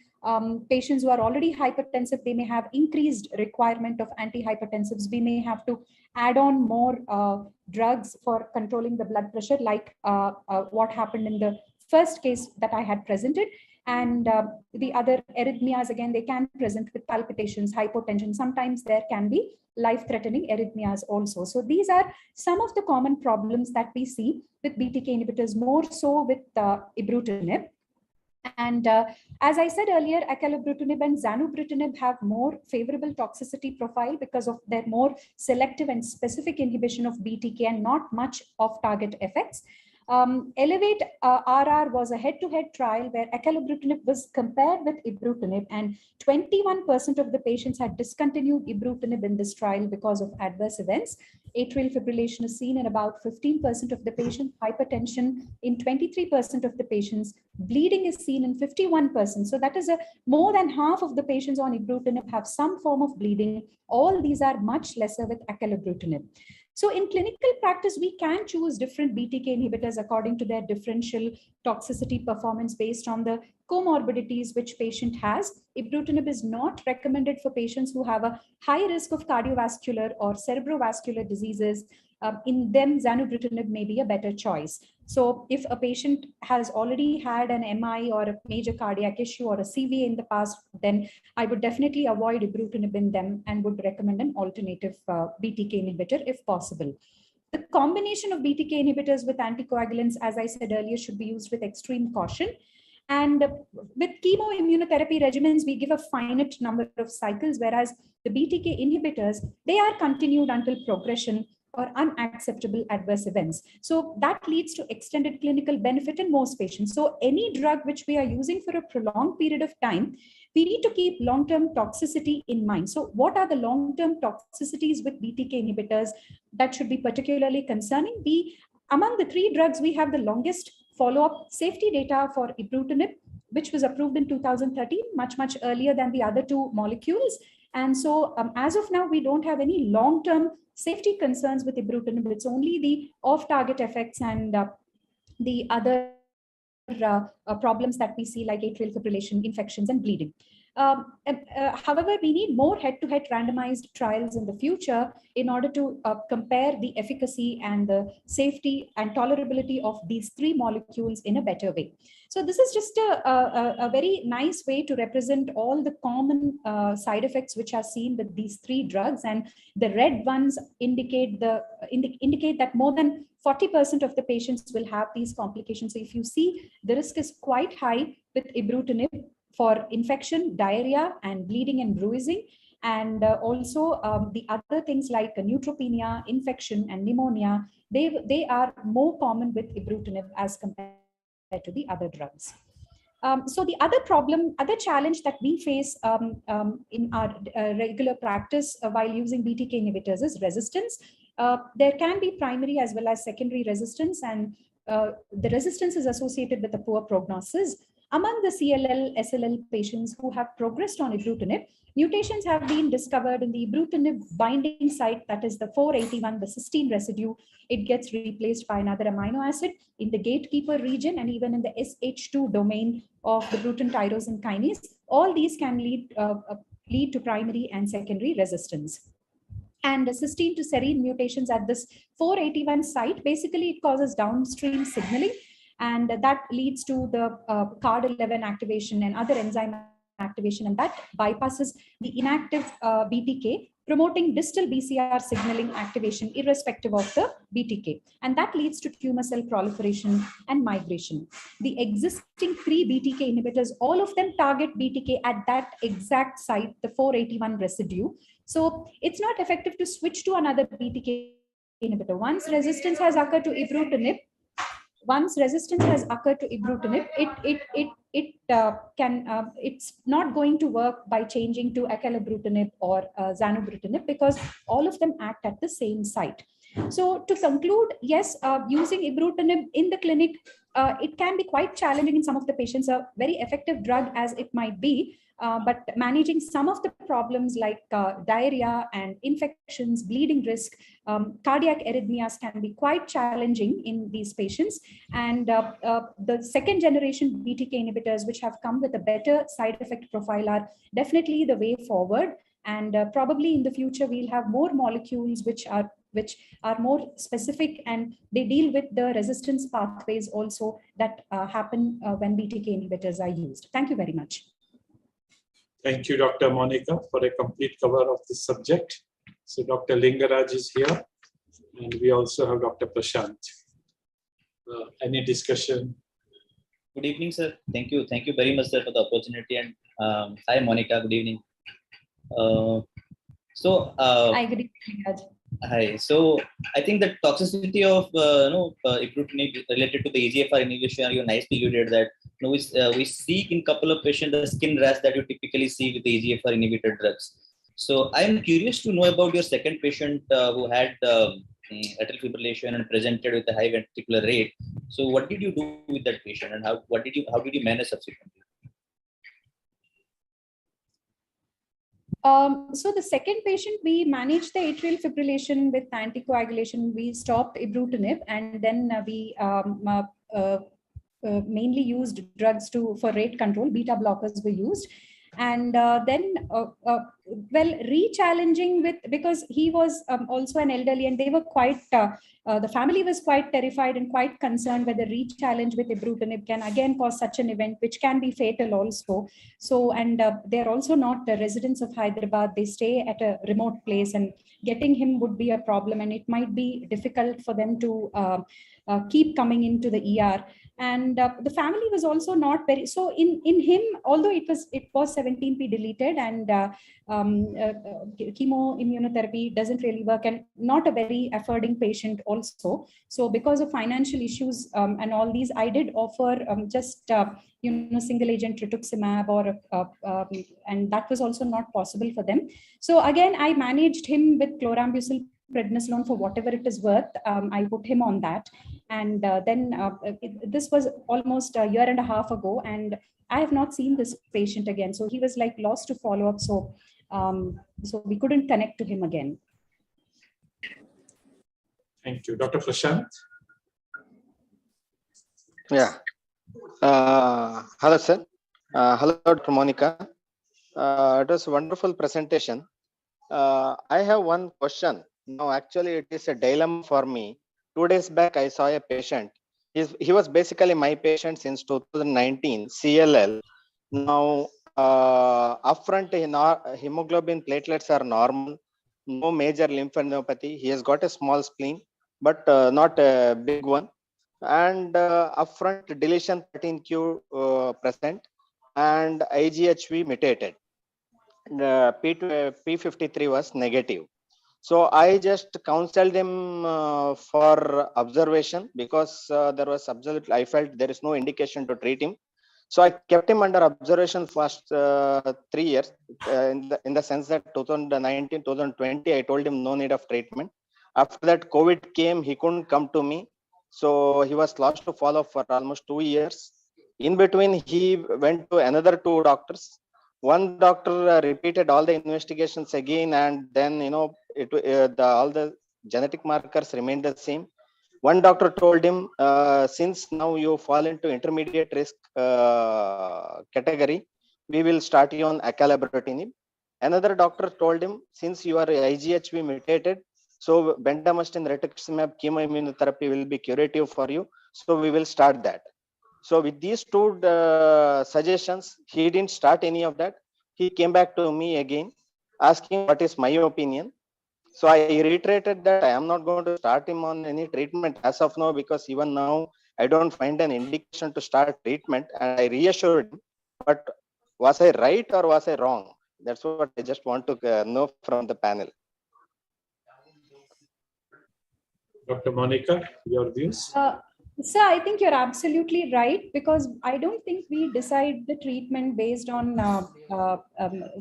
Speaker 5: Patients who are already hypertensive, they may have increased requirement of antihypertensives. We may have to add on more drugs for controlling the blood pressure, like what happened in the first case that I had presented. And the other arrhythmias, again, they can present with palpitations, hypotension. Sometimes there can be life-threatening arrhythmias also. So these are some of the common problems that we see with BTK inhibitors, more so with ibrutinib. And as I said earlier, acalabrutinib and zanubrutinib have more favorable toxicity profile because of their more selective and specific inhibition of BTK and not much off-target effects. Elevate RR was a head-to-head trial where acalabrutinib was compared with ibrutinib, and 21% of the patients had discontinued ibrutinib in this trial because of adverse events. Atrial fibrillation is seen in about 15% of the patients, hypertension in 23% of the patients, bleeding is seen in 51%. So that is more than half of the patients on ibrutinib have some form of bleeding. All these are much lesser with acalabrutinib. So in clinical practice, we can choose different BTK inhibitors according to their differential toxicity performance based on the comorbidities which patient has. Ibrutinib is not recommended for patients who have a high risk of cardiovascular or cerebrovascular diseases. In them, zanubrutinib may be a better choice. So if a patient has already had an MI or a major cardiac issue or a CVA in the past, then I would definitely avoid ibrutinib in them and would recommend an alternative BTK inhibitor if possible. The combination of BTK inhibitors with anticoagulants, as I said earlier, should be used with extreme caution. And with chemoimmunotherapy regimens, we give a finite number of cycles, whereas the BTK inhibitors, they are continued until progression or unacceptable adverse events. So that leads to extended clinical benefit in most patients. So any drug which we are using for a prolonged period of time, we need to keep long-term toxicity in mind. So what are the long-term toxicities with BTK inhibitors that should be particularly concerning? Among the three drugs, we have the longest follow-up safety data for ibrutinib, which was approved in 2013, much earlier than the other two molecules. And so as of now, we don't have any long-term safety concerns with ibrutinib. It's only the off-target effects and the other problems that we see, like atrial fibrillation, infections, and bleeding. However, we need more head-to-head randomized trials in the future in order to compare the efficacy and the safety and tolerability of these three molecules in a better way. So this is just a very nice way to represent all the common side effects which are seen with these three drugs, and the red ones indicate that more than 40% of the patients will have these complications. So if you see, the risk is quite high with ibrutinib for infection, diarrhea, and bleeding and bruising. And also the other things like neutropenia, infection, and pneumonia, they are more common with ibrutinib as compared to the other drugs. So the other challenge that we face in our regular practice while using BTK inhibitors is resistance. There can be primary as well as secondary resistance, and the resistance is associated with a poor prognosis. Among the CLL, SLL patients who have progressed on ibrutinib, mutations have been discovered in the ibrutinib binding site, that is the 481, the cysteine residue. It gets replaced by another amino acid in the gatekeeper region and even in the SH2 domain of the bruton tyrosine kinase. All these can lead to primary and secondary resistance. And the cysteine to serine mutations at this 481 site, basically it causes downstream signaling, and that leads to the CARD11 activation and other enzyme activation, and that bypasses the inactive BTK, promoting distal BCR signaling activation irrespective of the BTK. And that leads to tumor cell proliferation and migration. The existing three BTK inhibitors, all of them target BTK at that exact site, the 481 residue. So it's not effective to switch to another BTK inhibitor. Once resistance has occurred to ibrutinib, it's not going to work by changing to acalabrutinib or zanubrutinib, because all of them act at the same site. So to conclude, yes, using ibrutinib in the clinic, it can be quite challenging in some of the patients. A very effective drug as it might be, but managing some of the problems like diarrhea and infections, bleeding risk, cardiac arrhythmias can be quite challenging in these patients. And the second generation BTK inhibitors, which have come with a better side effect profile, are definitely the way forward. And probably in the future, we'll have more molecules which are more specific, and they deal with the resistance pathways also that happen when BTK inhibitors are used. Thank you very much.
Speaker 2: Thank you, Dr. Monica, for a complete cover of this subject. So Dr. Lingaraj is here, and we also have Dr. Prashant. Any discussion?
Speaker 6: Good evening, sir. Thank you very much, sir, for the opportunity. And hi, Monica. Good evening.
Speaker 5: Hi, good evening, Raj.
Speaker 6: Hi. So I think the toxicity of ibrutinib related to the EGFR inhibition, you nicely alluded that we see in couple of patients the skin rash that you typically see with the EGFR inhibitor drugs. So I'm curious to know about your second patient who had atrial fibrillation and presented with a high ventricular rate. So what did you do with that patient, and how did you manage subsequently?
Speaker 5: So the second patient, we managed the atrial fibrillation with anticoagulation. We stopped ibrutinib, and then we mainly used drugs for rate control. Beta blockers were used. And then, re-challenging because he was also an elderly, and they were quite, the family was quite terrified and quite concerned whether re-challenge with ibrutinib can again cause such an event, which can be fatal also. So, and they're also not the residents of Hyderabad. They stay at a remote place, and getting him would be a problem, and it might be difficult for them to keep coming into the ER. And the family was also not very, so in him, although it was 17p deleted, and chemoimmunotherapy doesn't really work, and not a very affording patient also. So because of financial issues and all these, I did offer just single agent rituximab, and that was also not possible for them. So again, I managed him with chlorambucil prednisolone for whatever it is worth. I put him on that. And this was almost a year and a half ago, and I have not seen this patient again. So he was like lost to follow up. So we couldn't connect to him again.
Speaker 2: Thank you. Dr. Prashant?
Speaker 7: Yeah. Hello, sir. Hello, Dr. Monica. It was a wonderful presentation. I have one question. Now, actually, it is a dilemma for me. 2 days back, I saw a patient. He was basically my patient since 2019, CLL. Now, upfront hemoglobin platelets are normal, no major lymphadenopathy. He has got a small spleen, but not a big one. And upfront deletion 13q present and IGHV mutated. P53 was negative. So I just counseled him for observation because there was absolutely, I felt there is no indication to treat him. So I kept him under observation first 3 years in the sense that 2019, 2020, I told him no need of treatment. After that, COVID came, he couldn't come to me. So he was lost to follow for almost 2 years. In between, he went to another 2 doctors. One doctor repeated all the investigations again, and then all the genetic markers remained the same. One doctor told him, since now you fall into intermediate risk category, we will start you on acalabrutinib. Another doctor told him, since you are IGHV mutated, so bendamustine rituximab chemoimmunotherapy will be curative for you. So we will start that. So with these 2 suggestions, he didn't start any of that. He came back to me again, asking what is my opinion. So I reiterated that I am not going to start him on any treatment as of now, because even now I don't find an indication to start treatment. And I reassured him, but was I right or was I wrong? That's what I just want to know from the panel.
Speaker 2: Dr. Monica, your views?
Speaker 5: Sir, I think you're absolutely right, because I don't think we decide the treatment based on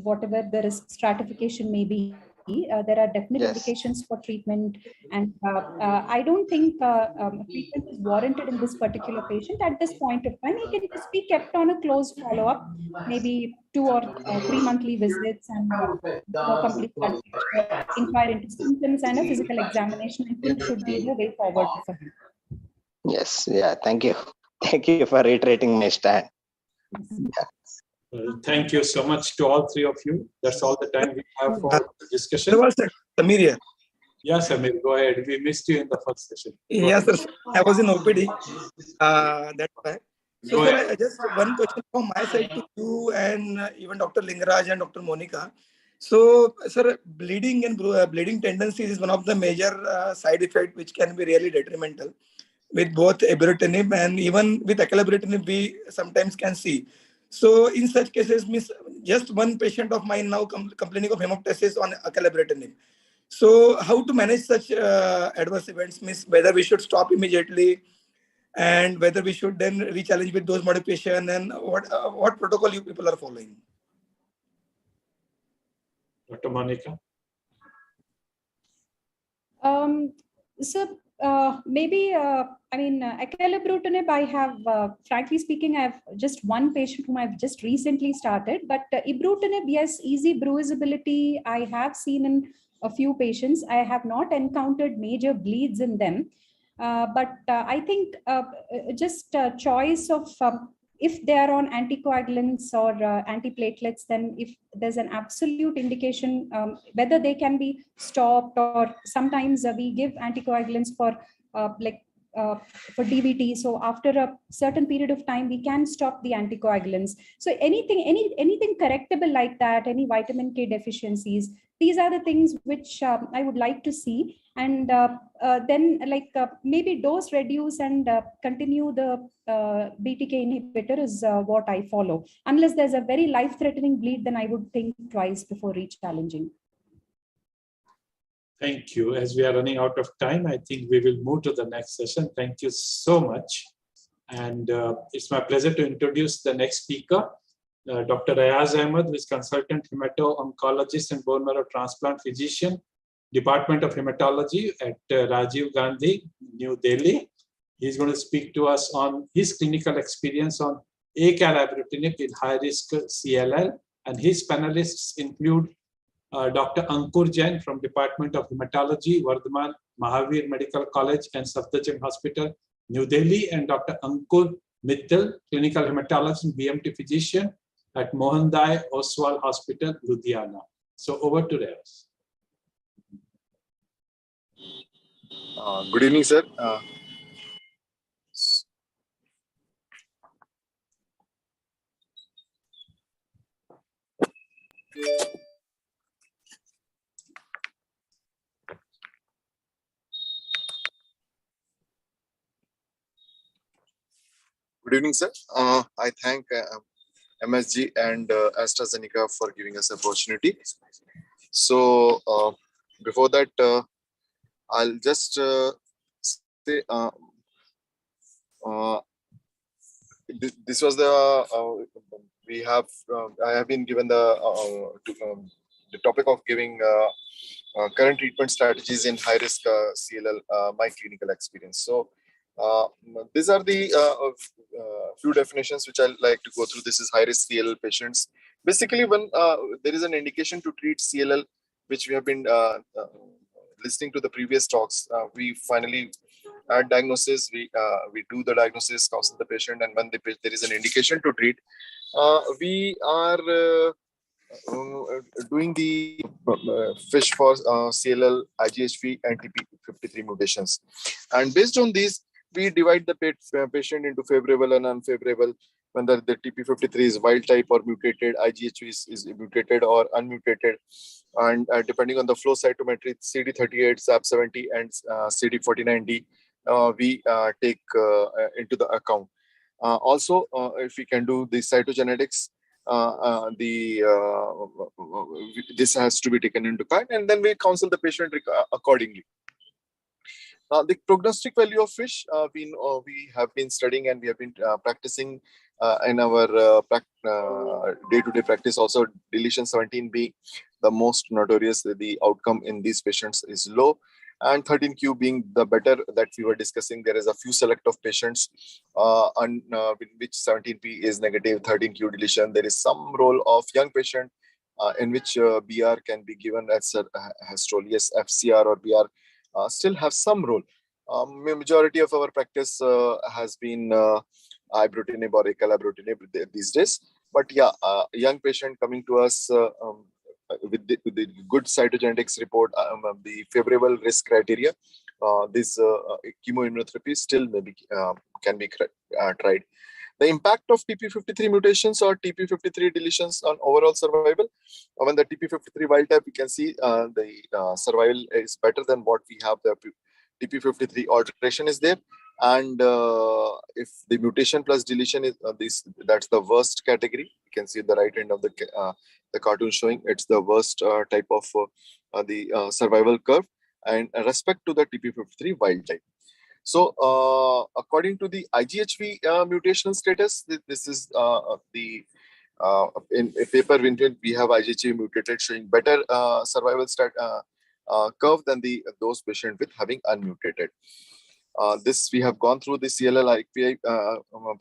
Speaker 5: whatever the risk stratification may be. There are definite indications for treatment, and I don't think treatment is warranted in this particular patient at this point of time. He can just be kept on a close follow-up, maybe 2 or 3 monthly visits, and for complete inquire into symptoms and a physical examination, I think should be the way forward for him.
Speaker 7: Yes, yeah, thank you. Thank you for reiterating my stand.
Speaker 2: Well, thank you so much to all 3 of you. That's all the time we have for the discussion.
Speaker 8: Samir here.
Speaker 2: Yes, Samir, go ahead. We missed you in the first session.
Speaker 8: Yes, sir. I was in OPD. That's why. So, sir, just one question from my side to you and even Dr. Lingaraj and Dr. Monica. So, sir, bleeding and bleeding tendencies is one of the major side effects which can be really detrimental with both ibrutinib, and even with acalabrutinib we sometimes can see. So in such cases, just one patient of mine now complaining of hemoptysis on acalabrutinib. So how to manage such adverse events, whether we should stop immediately and whether we should then re-challenge with dose modification, and what protocol you people are following?
Speaker 2: Dr. Monica?
Speaker 5: So maybe, I mean, acalabrutinib, I have, frankly speaking, I have just one patient whom I've just recently started, but ibrutinib, yes, easy bruisability, I have seen in a few patients. I have not encountered major bleeds in them, but I think just choice of, if they are on anticoagulants or antiplatelets, then if there's an absolute indication, whether they can be stopped, or sometimes we give anticoagulants for for DVT. So after a certain period of time, we can stop the anticoagulants. So anything correctable like that, any vitamin K deficiencies, these are the things which I would like to see. And then maybe dose reduce and continue the BTK inhibitor is what I follow. Unless there's a very life-threatening bleed, then I would think twice before re-challenging.
Speaker 2: Thank you. As we are running out of time, I think we will move to the next session. Thank you so much. And it's my pleasure to introduce the next speaker, Dr. Ayaz Ahmed, who is consultant hemato-oncologist and bone marrow transplant physician, Department of Hematology at Rajiv Gandhi, New Delhi. He's going to speak to us on his clinical experience on acalabrutinib in high-risk CLL. And his panelists include Dr. Ankur Jain from Department of Hematology, Vardhaman Mahavir Medical College and Safdarjung Hospital, New Delhi, and Dr. Ankur Mittal, Clinical Hematologist and BMT Physician at Mohandai Oswal Hospital, Ludhiana. So over to Reyes.
Speaker 9: Good evening, sir. Good evening, sir. I thank MSG and AstraZeneca for giving us the opportunity. So before that, I'll just say this was the I have been given the topic of giving current treatment strategies in high risk CLL, my clinical experience. So these are the few definitions which I like to go through. This is high risk CLL patients. Basically, when there is an indication to treat CLL, which we have been listening to the previous talks, we finally at diagnosis, we do the diagnosis, counsel the patient, and when there is an indication to treat, we are doing the FISH for CLL, IGHV, and TP53 mutations. And based on these, we divide the patient into favorable and unfavorable, whether the TP53 is wild type or mutated, IGHV is mutated or unmutated. And depending on the flow cytometry, CD38, SAP70, and CD49D, we take into the account. Also, if we can do the cytogenetics, this has to be taken into account, and then we counsel the patient accordingly. The prognostic value of FISH, we have been studying and we have been practicing in our day-to-day practice. Also, deletion 17B, the most notorious, the outcome in these patients is low, and 13q being the better that we were discussing. There is a few select of patients in which 17p is negative, 13q deletion. There is some role of young patient in which BR can be given as Hestrolius, FCR or BR still have some role. Majority of our practice has been ibrutinib or acalabrutinib these days. But yeah, young patient coming to us with the good cytogenetics report, the favorable risk criteria, this chemoimmunotherapy still maybe can be tried. The impact of TP53 mutations or TP53 deletions on overall survival. When the TP53 wild type, we can see the survival is better than what we have. The TP53 alteration is there, and if the mutation plus deletion is that's the worst category. You can see at the right end of the cartoon showing it's the worst type of the survival curve, and respect to the TP53 wild type. So, according to the IGHV mutational status, this is in a paper we have IGHV mutated showing better survival curve than those patients with having unmutated. This we have gone through the CLL IPI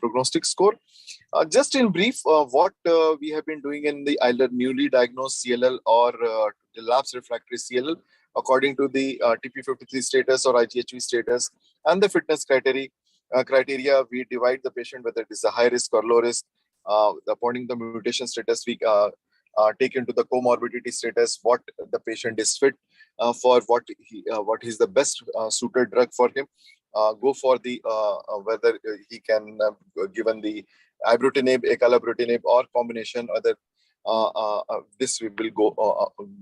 Speaker 9: prognostic score. Just in brief, what we have been doing in the either newly diagnosed CLL or relapse refractory CLL, according to the TP53 status or IGHV status and the fitness criteria, we divide the patient whether it is a high risk or low risk. According to the mutation status, we take into the comorbidity status, what the patient is fit for, what is the best suited drug for him. Go for the whether he can given the ibrutinib, acalabrutinib, or combination other. This we will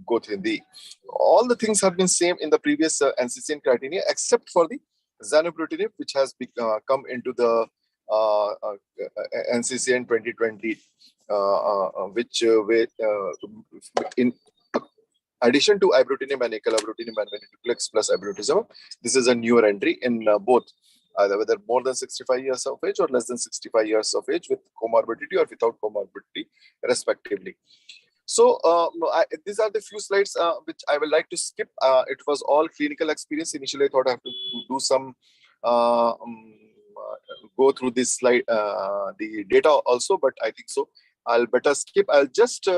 Speaker 9: go through. All the things have been same in the previous NCCN criteria, except for the zanubrutinib, which has come into the NCCN 2020, which in addition to ibrutinib and acalabrutinib and venetoclax plus ibrutinib, this is a newer entry in both, whether more than 65 years of age or less than 65 years of age with comorbidity or without comorbidity, respectively. So these are the few slides which I would like to skip. It was all clinical experience. Initially, I thought I have to do some go through this slide, the data also, but I think so I'll better skip. I'll just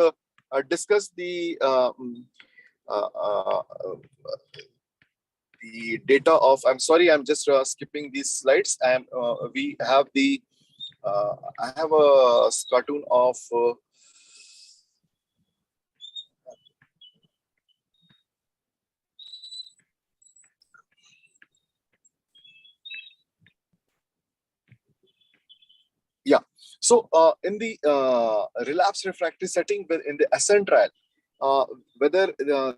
Speaker 9: discuss the data of, I'm sorry, I'm just skipping these slides. We have the, I have a cartoon of yeah. So in the relapse refractory setting, in the ASCENT trial, whether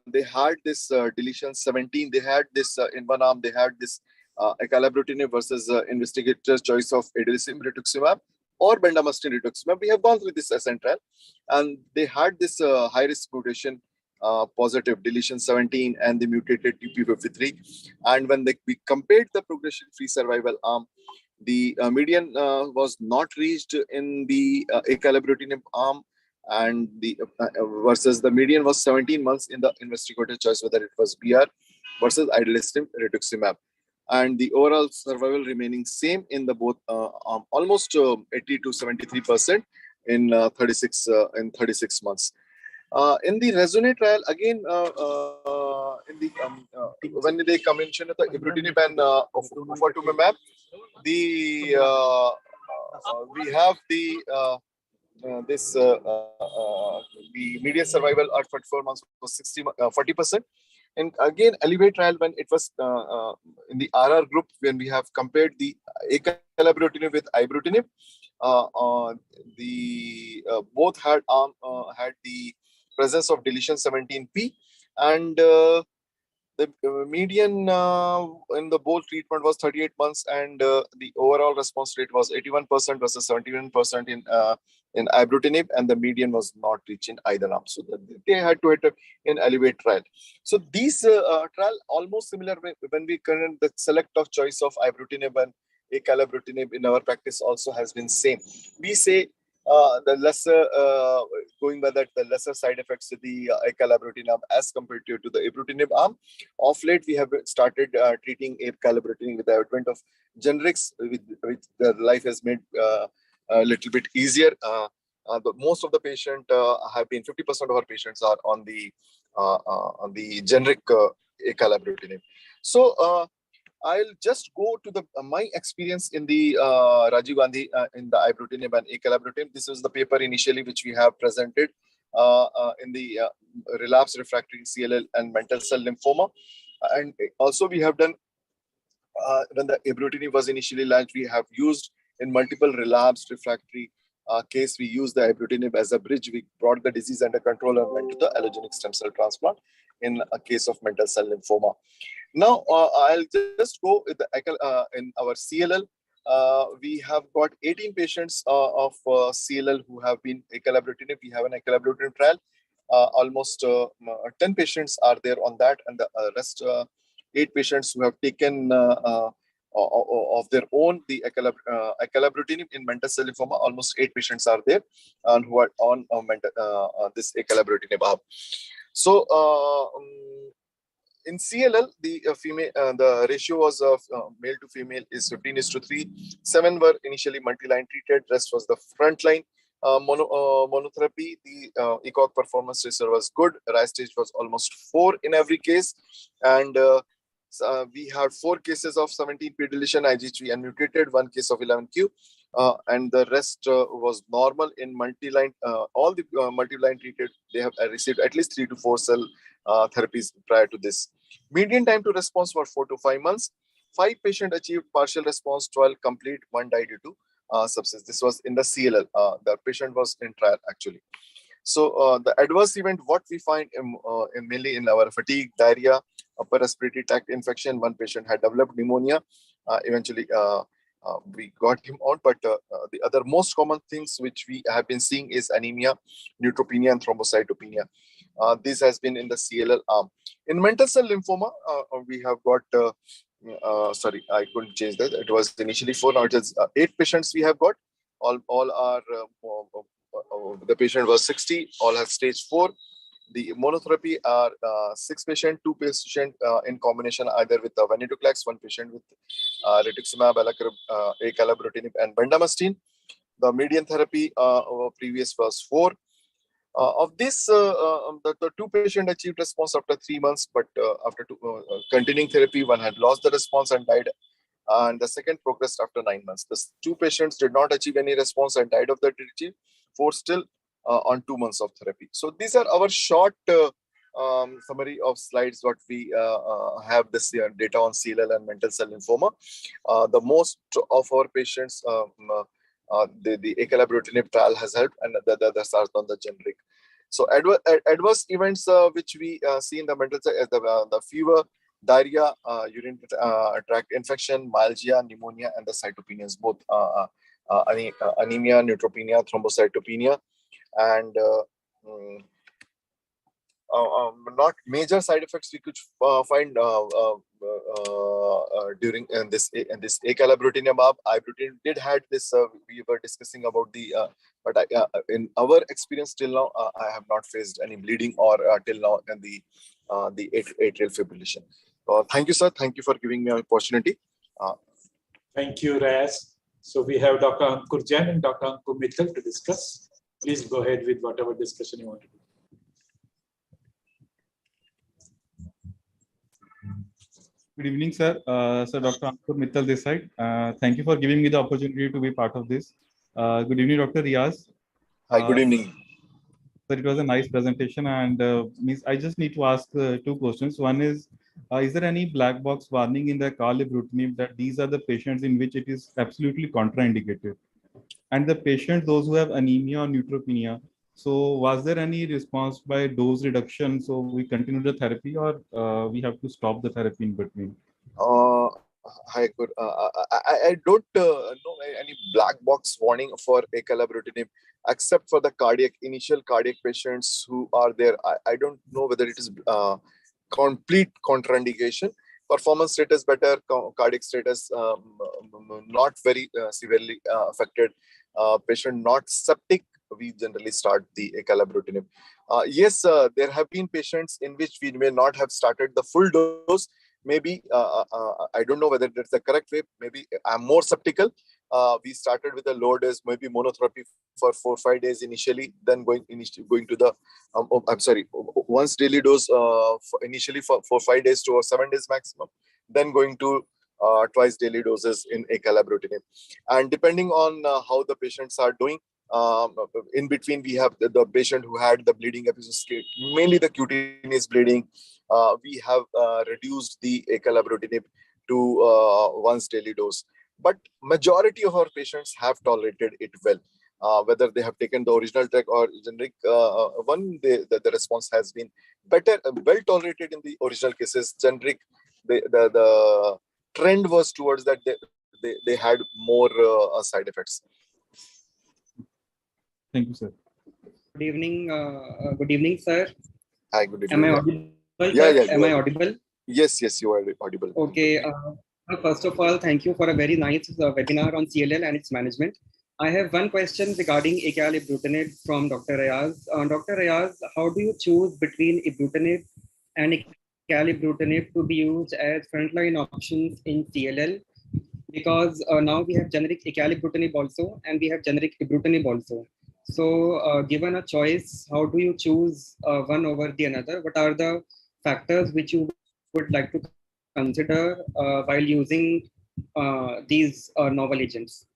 Speaker 9: they had this deletion 17, they had this in one arm, they had this acalabrutinib versus investigator's choice of adalimumab rituximab or bendamustine rituximab. We have gone through this ASCENT trial, and they had this high-risk mutation positive deletion 17 and the mutated TP53. And when we compared the progression-free survival arm, the median was not reached in the acalabrutinib arm, and the versus the median was 17 months in the investigator choice, whether it was BR versus idelalisib rituximab, and the overall survival remaining same in the both almost 80 to 73% in 36 months. In the RESONATE trial, again, in the when they mentioned the ibrutinib and ofatumumab, the we have the the median survival at 44 months was 40%. And again, ELEVATE trial, when it was in the RR group, when we have compared the acalabrutinib with ibrutinib, both had the presence of deletion 17p, and the median in the both treatment was 38 months, and the overall response rate was 81% versus 71% in ibrutinib, and the median was not reached in either arm. So they had to hit in ELEVATE trial. So these trial almost similar when we current the select of choice of ibrutinib and acalabrutinib in our practice also has been same. We say the lesser, going by that, the lesser side effects to the acalabrutinib as compared to the ibrutinib arm. Of late, we have started treating acalabrutinib with the advent of generics, which the life has made a little bit easier. But most of the patient have been 50% of our patients are on the generic acalabrutinib. So I'll just go to the my experience in the Rajiv Gandhi in the ibrutinib and acalabrutinib. This is the paper initially which we have presented in the relapse refractory CLL and mantle cell lymphoma, and also we have done when the ibrutinib was initially launched, we have used in multiple relapsed refractory case, we used the ibrutinib as a bridge. We brought the disease under control and went to the allogeneic stem cell transplant in a case of mantle cell lymphoma. Now, I'll just go with the in our CLL. We have got 18 patients of CLL who have been acalabrutinib. We have an acalabrutinib trial. Almost 10 patients are there on that, and the rest 8 patients who have taken of their own the acalabrutinib in mantle cell lymphoma. Almost 8 patients are there and who are on this acalabrutinib. So in CLL, the the ratio was of male to female is 15:3. 7 were initially multi-line treated. Rest was the front line monotherapy. The ECOG performance ratio was good. RAS stage was almost 4 in every case, and we had 4 cases of 17p deletion IgG unmutated, 1 case of 11q, and the rest was normal in multi-line. All the multi-line treated, they have received at least 3 to 4 cell therapies prior to this. Median time to response was 4 to 5 months. 5 patients achieved partial response, 12 complete, 1 died due to sepsis. This was in the CLL. The patient was in trial actually. So the adverse event, what we find mainly in our fatigue, diarrhea, upper respiratory tract infection. 1 patient had developed pneumonia. Eventually, we got him out. But the other most common things which we have been seeing is anemia, neutropenia, and thrombocytopenia. This has been in the CLL arm. In mantle cell lymphoma, we have got, sorry, I couldn't change that. It was initially 4, now it is 8 patients we have got. All are, the patient was 60, all have stage 4. The monotherapy are 6 patients, 2 patients in combination either with the venetoclax, 1 patient with rituximab, acalabrutinib, and bendamustine. The median therapy previous was 4. Of this, the 2 patients achieved response after 3 months, but after continuing therapy, 1 had lost the response and died, and the second progressed after 9 months. The 2 patients did not achieve any response and died of the disease. 4 still on 2 months of therapy. So these are our short summary of slides. What we have this data on CLL and mantle cell lymphoma. The most of our patients, the acalabrutinib trial has helped, and the others are on the generic. So adverse events which we see in the mantle cell, the fever, diarrhea, urine tract infection, myalgia, pneumonia, and the cytopenias, both anemia, neutropenia, thrombocytopenia, and not major side effects we could find during this acalabrutinib. Ibrutinib did had this. We were discussing about the, but in our experience till now, I have not faced any bleeding or till now in the atrial fibrillation. Thank you, sir. Thank you for giving me an opportunity.
Speaker 2: Thank you, Rayas. So we have Dr. Ankur Jain and Dr. Ankur Mittal to discuss. Please go ahead with whatever discussion you want to do.
Speaker 10: Good evening, sir. So Dr. Ankur Mittal this side. Thank you for giving me the opportunity to be part of this. Good evening, Dr. Riaz.
Speaker 9: Hi, good evening.
Speaker 10: Sir, it was a nice presentation, and I just need to ask 2 questions. One is there any black box warning in the acalabrutinib that these are the patients in which it is absolutely contraindicated? And the patients, those who have anemia or neutropenia, so was there any response by dose reduction? So we continue the therapy, or we have to stop the therapy in between?
Speaker 9: Hi, good. I don't know any black box warning for acalabrutinib, except for the initial cardiac patients who are there. I don't know whether it is complete contraindication. Performance status better, cardiac status not very severely affected, patient not septic, we generally start the acalabrutinib. Yes, there have been patients in which we may not have started the full dose. Maybe, I don't know whether that's the correct way. Maybe I'm more skeptical. We started with a low dose, maybe monotherapy for 4 or 5 days initially, then going to the, once daily dose initially for 4 or 5 days to 7 days maximum, then going to twice daily doses in acalabrutinib. And depending on how the patients are doing, in between we have the patient who had the bleeding episodes, mainly the cutaneous bleeding. We have reduced the acalabrutinib to once daily dose. But majority of our patients have tolerated it well. Whether they have taken the original drug or generic one, the response has been better, well tolerated in the original cases. Generic, the trend was towards that they had more side effects.
Speaker 10: Thank you, sir.
Speaker 11: Good evening, sir.
Speaker 9: Hi, good evening.
Speaker 11: Am I audible?
Speaker 9: Yeah.
Speaker 11: Am I audible?
Speaker 9: Yes, you are audible.
Speaker 11: Okay. First of all, thank you for a very nice webinar on CLL and its management. I have one question regarding acalabrutinib from Dr. Rayaz. Dr. Rayaz, how do you choose between ibrutinib and acalabrutinib to be used as frontline options in CLL? Because now we have generic acalabrutinib also, and we have generic ibrutinib also. So given a choice, how do you choose one over the another? What are the factors which you would like to consider while using these novel agents?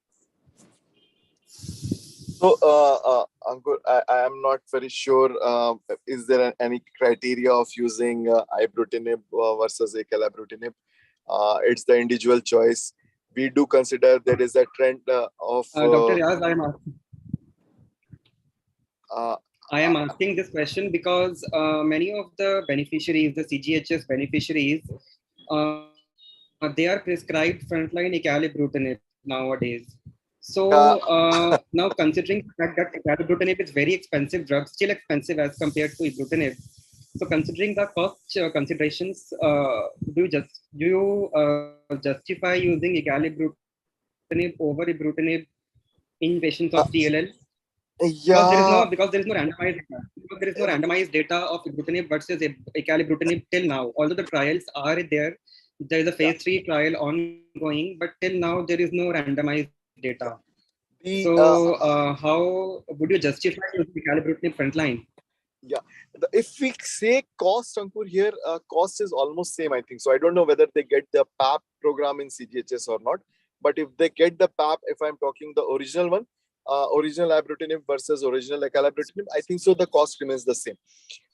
Speaker 9: So, Ankur, I am not very sure. Is there any criteria of using ibrutinib versus acalabrutinib? It's the individual choice. We do consider there is a trend of.
Speaker 11: Dr. Riaz, I am asking this question because many of the beneficiaries, the CGHS beneficiaries, they are prescribed frontline acalabrutinib nowadays. So now, considering the fact that acalabrutinib is very expensive drug, still expensive as compared to ibrutinib. So considering the cost considerations, do you justify using acalabrutinib over ibrutinib in patients of CLL?
Speaker 9: Yeah.
Speaker 11: Because there is no randomized data of ibrutinib versus acalabrutinib till now. Although the trials are there, there is a phase 3 trial ongoing, but till now there is no randomized data. So how would you justify using acalabrutinib frontline?
Speaker 9: Yeah, if we say cost, Ankur, here, cost is almost same, I think. So I don't know whether they get the PAP program in CGHS or not. But if they get the PAP, if I'm talking the original one, original ibrutinib versus original acalabrutinib, I think so the cost remains the same.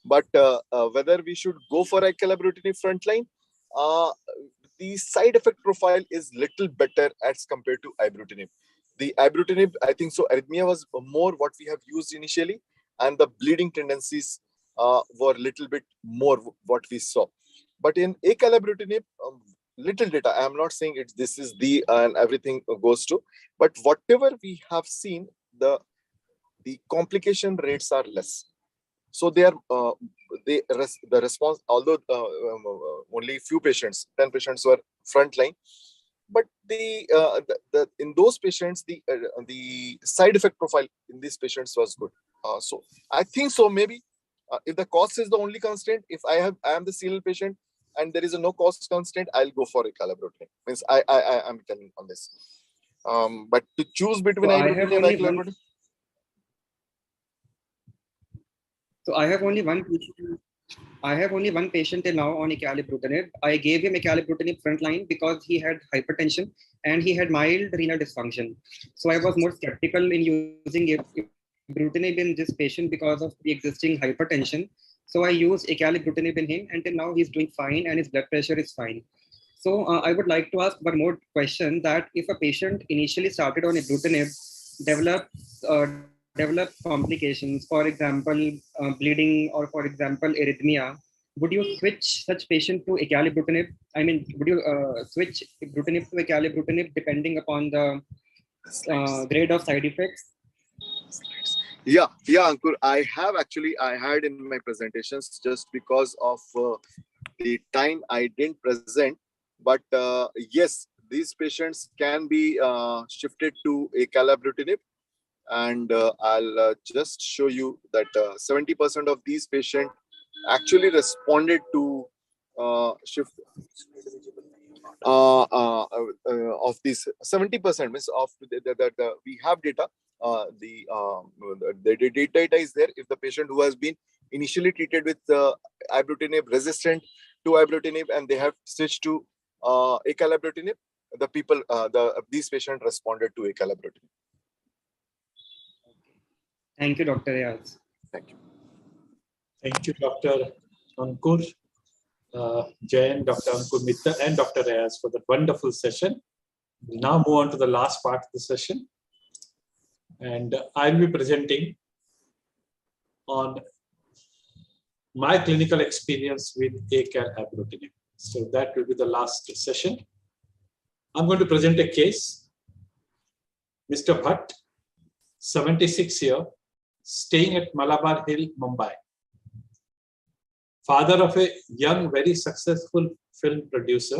Speaker 9: But whether we should go for acalabrutinib frontline, the side effect profile is little better as compared to ibrutinib. The ibrutinib, I think so, arrhythmia was more what we have used initially, and the bleeding tendencies were little bit more what we saw. But in acalabrutinib, little data. I am not saying this is the and everything goes to, but whatever we have seen, the complication rates are less. So they are the response, although only few patients, 10 patients were frontline, but in those patients the side effect profile in these patients was good. So I think so maybe if the cost is the only constraint, if I am the CLL patient and there is a no cost constraint, I'll go for acalabrutinib. Means I am telling on this. But to choose between ibrutinib and acalabrutinib.
Speaker 11: So I have only one patient. I have only one patient till now on acalabrutinib. I gave him acalabrutinib frontline because he had hypertension and he had mild renal dysfunction. So I was more skeptical in using ibrutinib in this patient because of the existing hypertension. So I used acalabrutinib in him, and till now he's doing fine and his blood pressure is fine. So I would like to ask one more question, that if a patient initially started on ibrutinib, develop complications, for example, bleeding or for example, arrhythmia, would you switch such patient to acalabrutinib? I mean, would you switch ibrutinib to acalabrutinib depending upon the grade of side effects?
Speaker 9: Yeah, Ankur, I had in my presentations, just because of the time I didn't present, but yes, these patients can be shifted to acalabrutinib. And I'll just show you that 70% of these patients actually responded to shift of these 70% means of we have data. The data is there. If the patient who has been initially treated with ibrutinib resistant to ibrutinib and they have switched to acalabrutinib, these patients responded to acalabrutinib.
Speaker 11: Thank you, Dr. Ayaz.
Speaker 9: Thank you.
Speaker 2: Thank you, Dr. Ankur Jain, Dr. Ankur Mitra, and Dr. Ayaz for that wonderful session. We'll now move on to the last part of the session. And I'll be presenting on my clinical experience with acalabrutinib. So that will be the last session. I'm going to present a case. Mr. Bhatt, 76 years, staying at Malabar Hill, Mumbai. Father of a young, very successful film producer.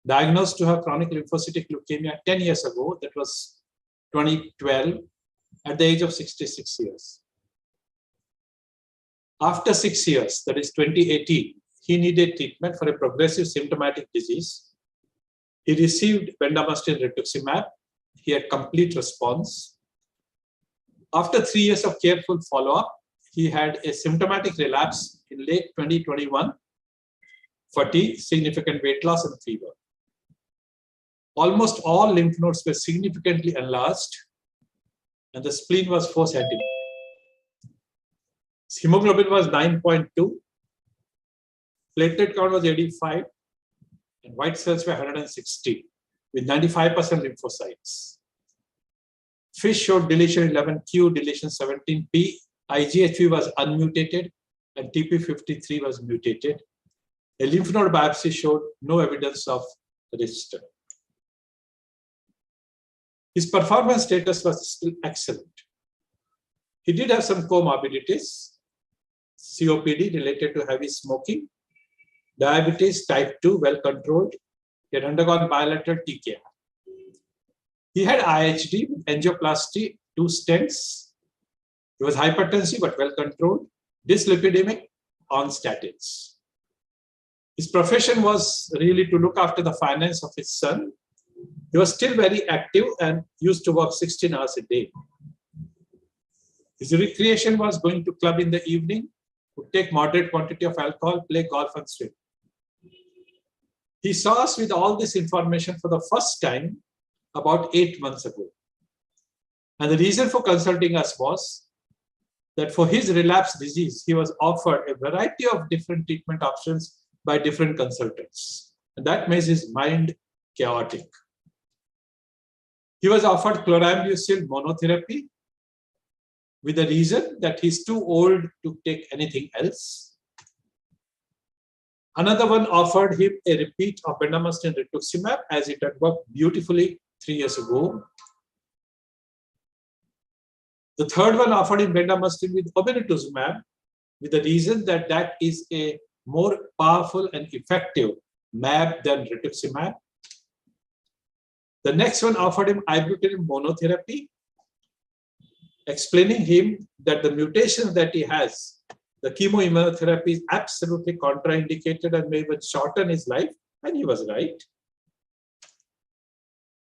Speaker 2: Diagnosed to have chronic lymphocytic leukemia 10 years ago, that was 2012, at the age of 66 years. After 6 years, that is 2018, he needed treatment for a progressive symptomatic disease. He received bendamustine rituximab. He had complete response. After 3 years of careful follow-up, he had a symptomatic relapse in late 2021, fatigue, significant weight loss, and fever. Almost all lymph nodes were significantly enlarged, and the spleen was 4 centimeters. Hemoglobin was 9.2, platelet count was 85, and white cells were 160, with 95% lymphocytes. FISH showed deletion 11q, deletion 17p, IGHV was unmutated, and TP53 was mutated. A lymph node biopsy showed no evidence of register. His performance status was still excellent. He did have some comorbidities, COPD related to heavy smoking, diabetes type 2 well controlled. He had undergone bilateral TKI. He had IHD, angioplasty, 2 stents. He was hypertensive but well controlled, dyslipidemic, on statins. His profession was really to look after the finance of his son. He was still very active and used to work 16 hours a day. His recreation was going to club in the evening, would take moderate quantity of alcohol, play golf and swim. He saw us with all this information for the first time about 8 months ago. And the reason for consulting us was that for his relapsed disease, he was offered a variety of different treatment options by different consultants. And that makes his mind chaotic. He was offered chlorambucil monotherapy with the reason that he's too old to take anything else. Another one offered him a repeat of bendamustine rituximab as it had worked beautifully 3 years ago. The third one offered him bendamustine with obinutuzumab with the reason that that is a more powerful and effective mAb than rituximab. The next one offered him ibrutinib monotherapy, explaining him that the mutations that he has, the chemoimmunotherapy is absolutely contraindicated and may even shorten his life, and he was right.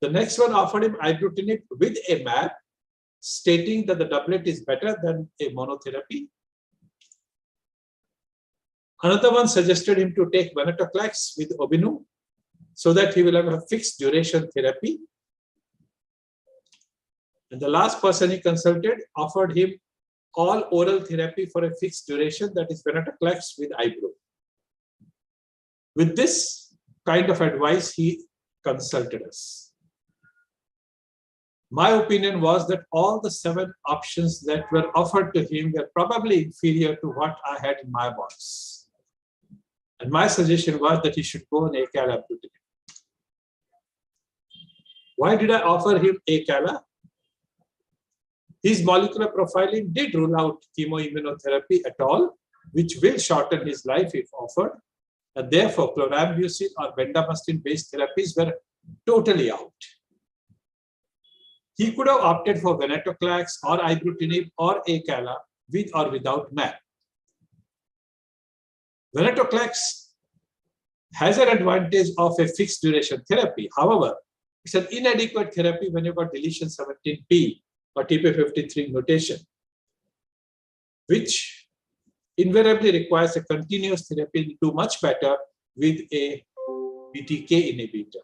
Speaker 2: The next one offered him ibrutinib with a mAb, stating that the doublet is better than a monotherapy. Another one suggested him to take venetoclax with obinu so that he will have a fixed duration therapy. And the last person he consulted offered him all oral therapy for a fixed duration, that is venetoclax with Ibru. With this kind of advice, he consulted us. My opinion was that all the 7 options that were offered to him were probably inferior to what I had in my box. And my suggestion was that he should go on acalabrutinib. Why did I offer him acala? His molecular profiling did rule out chemoimmunotherapy at all, which will shorten his life if offered. And therefore, chlorambucil or bendamustine-based therapies were totally out. He could have opted for venetoclax or ibrutinib or acala with or without mAb. Venetoclax has an advantage of a fixed duration therapy. However, it's an inadequate therapy when you've got deletion 17p or TP53 mutation, which invariably requires a continuous therapy and do much better with a BTK inhibitor.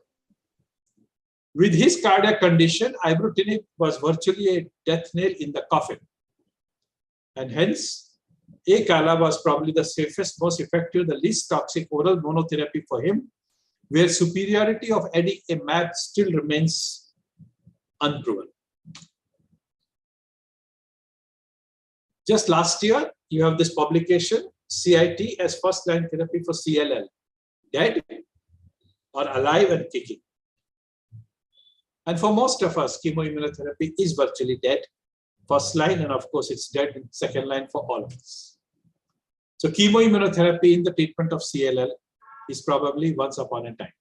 Speaker 2: With his cardiac condition, ibrutinib was virtually a death nail in the coffin. And hence, acala was probably the safest, most effective, the least toxic oral monotherapy for him, where superiority of adding a mAb still remains unproven. Just last year, you have this publication, CIT as first-line therapy for CLL, dead or alive and kicking. And for most of us, chemoimmunotherapy is virtually dead, first line, and of course, it's dead in second line for all of us. So chemoimmunotherapy in the treatment of CLL is probably once upon a time.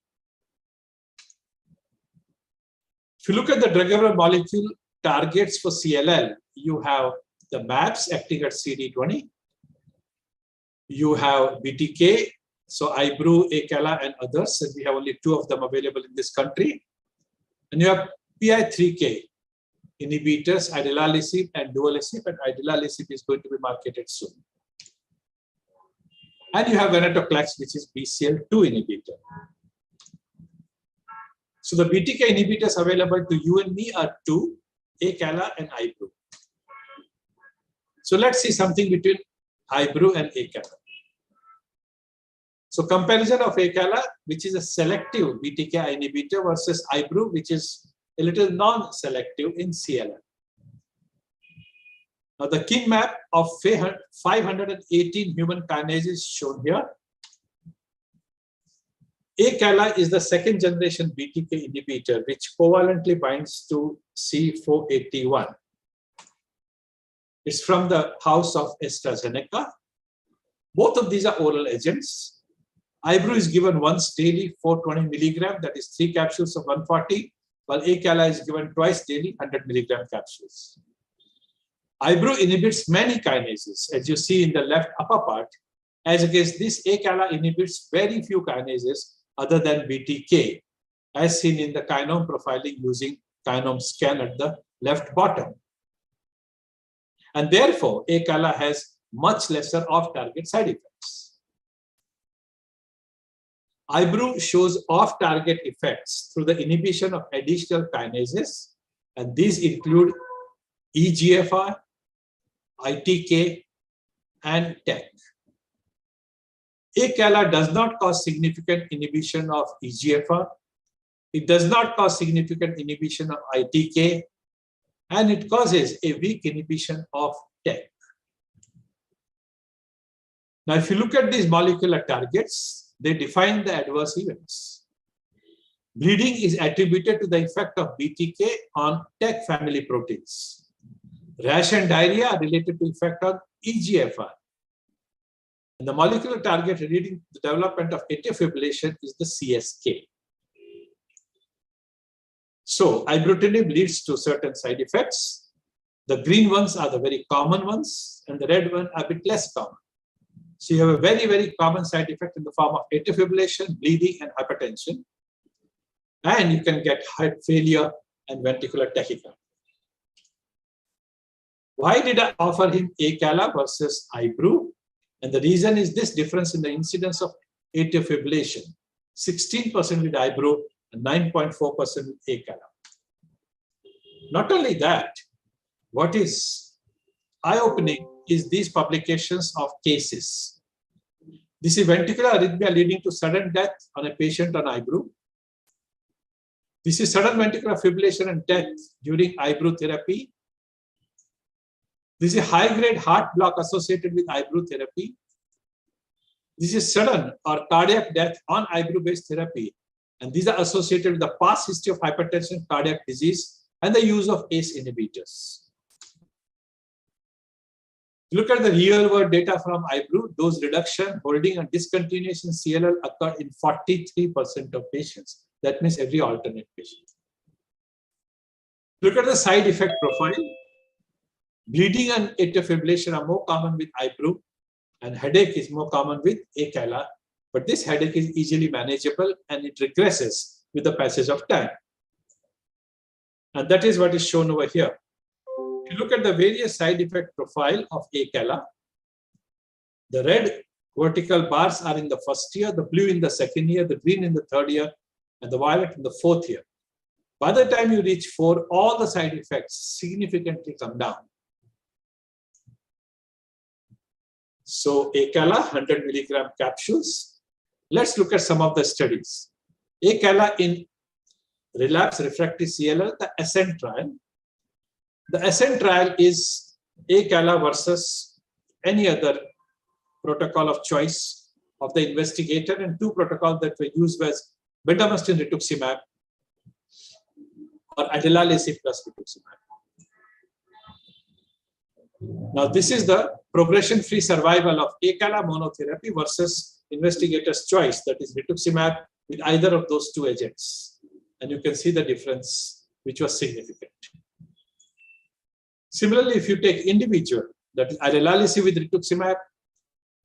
Speaker 2: If you look at the druggable molecule targets for CLL, you have the mAbs acting at CD20. You have BTK, so Ibru, acala, and others, and we have only 2 of them available in this country. And you have PI3K inhibitors, idelalisib and dualisib, and idelalisib is going to be marketed soon. And you have venetoclax, which is BCL2 inhibitor. So the BTK inhibitors available to you and me are 2, acala and Ibru. So let's see something between Ibru and acala. So comparison of acala, which is a selective BTK inhibitor, versus Ibru, which is a little non-selective in CLL. Now the kin map of 518 human kinases is shown here. Acala is the 2nd generation BTK inhibitor, which covalently binds to C481. It's from the house of AstraZeneca. Both of these are oral agents. Ibru is given once daily, 420 milligram, that is 3 capsules of 140, while acala is given twice daily, 100 milligram capsules. Ibru inhibits many kinases, as you see in the left upper part, As against this, Acala inhibits very few kinases other than BTK, as seen in the kinome profiling using kinome scan at the left bottom. And therefore, Acala has much lesser off-target side effects. IBRU shows off-target effects through the inhibition of additional kinases, and these include EGFR, ITK, and TEC. Acala does not cause significant inhibition of EGFR. It does not cause significant inhibition of ITK, and it causes a weak inhibition of TEC. Now, if you look at these molecular targets, they define the adverse events. Bleeding is attributed to the effect of BTK on TEC family proteins. Rash and diarrhea are related to effect on EGFR. And the molecular target leading to the development of atrial fibrillation is the CSK. So, ibrutinib leads to certain side effects. The green ones are the very common ones, and the red one are a bit less common. So, you have a very, very common side effect in the form of atrial fibrillation, bleeding, and hypertension. And you can get heart failure and ventricular tachycardia. Why did I offer him Acala versus IBRU? And the reason is this difference in the incidence of atrial fibrillation, 16% with IBRU and 9.4% with Acala. Not only that, what is eye-opening is these publications of cases. This is ventricular arrhythmia leading to sudden death on a patient on IBRU. This is sudden ventricular fibrillation and death during IBRU therapy. This is high-grade heart block associated with IBRU therapy. This is sudden or cardiac death on IBRU-based therapy. And these are associated with the past history of hypertension, cardiac disease, and the use of ACE inhibitors. Look at the real-world data from IBRU. Dose reduction, holding, and discontinuation CLL occur in 43% of patients. That means every alternate patient. Look at the side effect profile. Bleeding and atrial fibrillation are more common with IBRU, and headache is more common with Acala. But this headache is easily manageable and it regresses with the passage of time. And that is what is shown over here. If you look at the various side effect profile of Acala, the red vertical bars are in the first year, the blue in the second year, the green in the third year, and the violet in the fourth year. By the time you reach 4, all the side effects significantly come down. So Acala, 100 milligram capsules. Let's look at some of the studies. Acala in relapse refractory CLL, the ASCENT trial. The ASCENT trial is Acala versus any other protocol of choice of the investigator, and 2 protocols that were used was bendamustine rituximab or adalimumab plus rituximab. Now, this is the progression-free survival of Acala monotherapy versus investigator's choice, that is rituximab with either of those 2 agents. And you can see the difference, which was significant. Similarly, if you take individual, that is adalimumab with rituximab,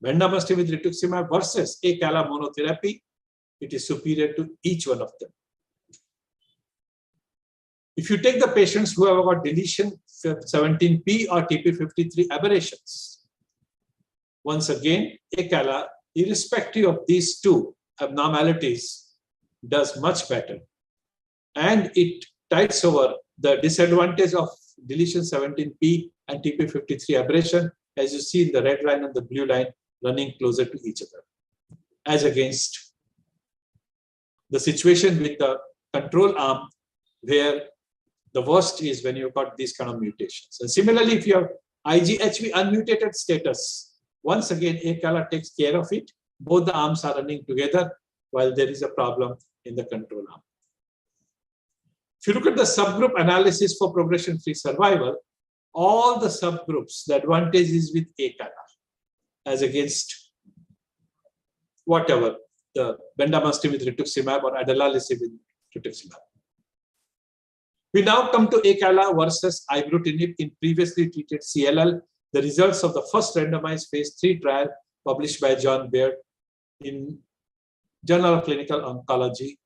Speaker 2: bendamustine with rituximab versus Acala monotherapy, it is superior to each one of them. If you take the patients who have got deletion 17p or TP53 aberrations, once again, Acala, irrespective of these 2 abnormalities, does much better. And it tides over the disadvantage of deletion 17p and TP53 aberration, as you see in the red line and the blue line running closer to each other, as against the situation with the control arm, where the worst is when you've got these kind of mutations. And similarly, if you have IGHV unmutated status, once again, Acala takes care of it. Both the arms are running together while there is a problem in the control arm. If you look at the subgroup analysis for progression-free survival, all the subgroups, the advantage is with Acala as against whatever, the bendamustine with rituximab or adalimumab with rituximab. We now come to Acala versus ibrutinib in previously treated CLL. The results of the first randomized phase 3 trial published by John Baird in Journal of Clinical Oncology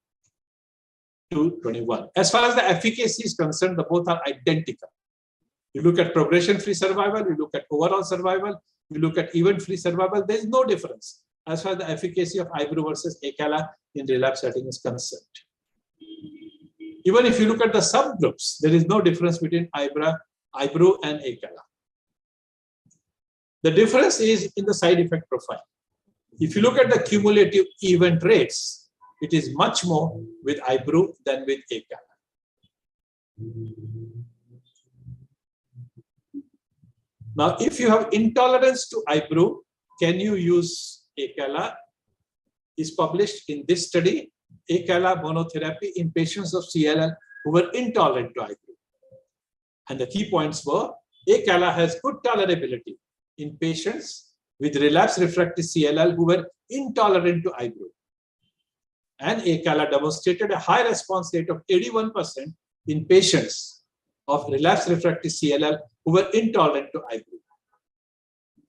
Speaker 2: 221. As far as the efficacy is concerned, the both are identical. You look at progression-free survival, you look at overall survival, you look at event-free survival, there is no difference as far as the efficacy of Ibru versus Acala in relapse setting is concerned. Even if you look at the subgroups, there is no difference between Ibru and Acala. The difference is in the side effect profile. If you look at the cumulative event rates, it is much more with Ibru than with Acala. Now, if you have intolerance to Ibru, can you use Acala? Is published in this study, Acala monotherapy in patients of CLL who were intolerant to Ibru. And the key points were, Acala has good tolerability in patients with relapse refractory CLL who were intolerant to Ibru. And Acala demonstrated a high response rate of 81% in patients of relapse refractory CLL who were intolerant to Ibru.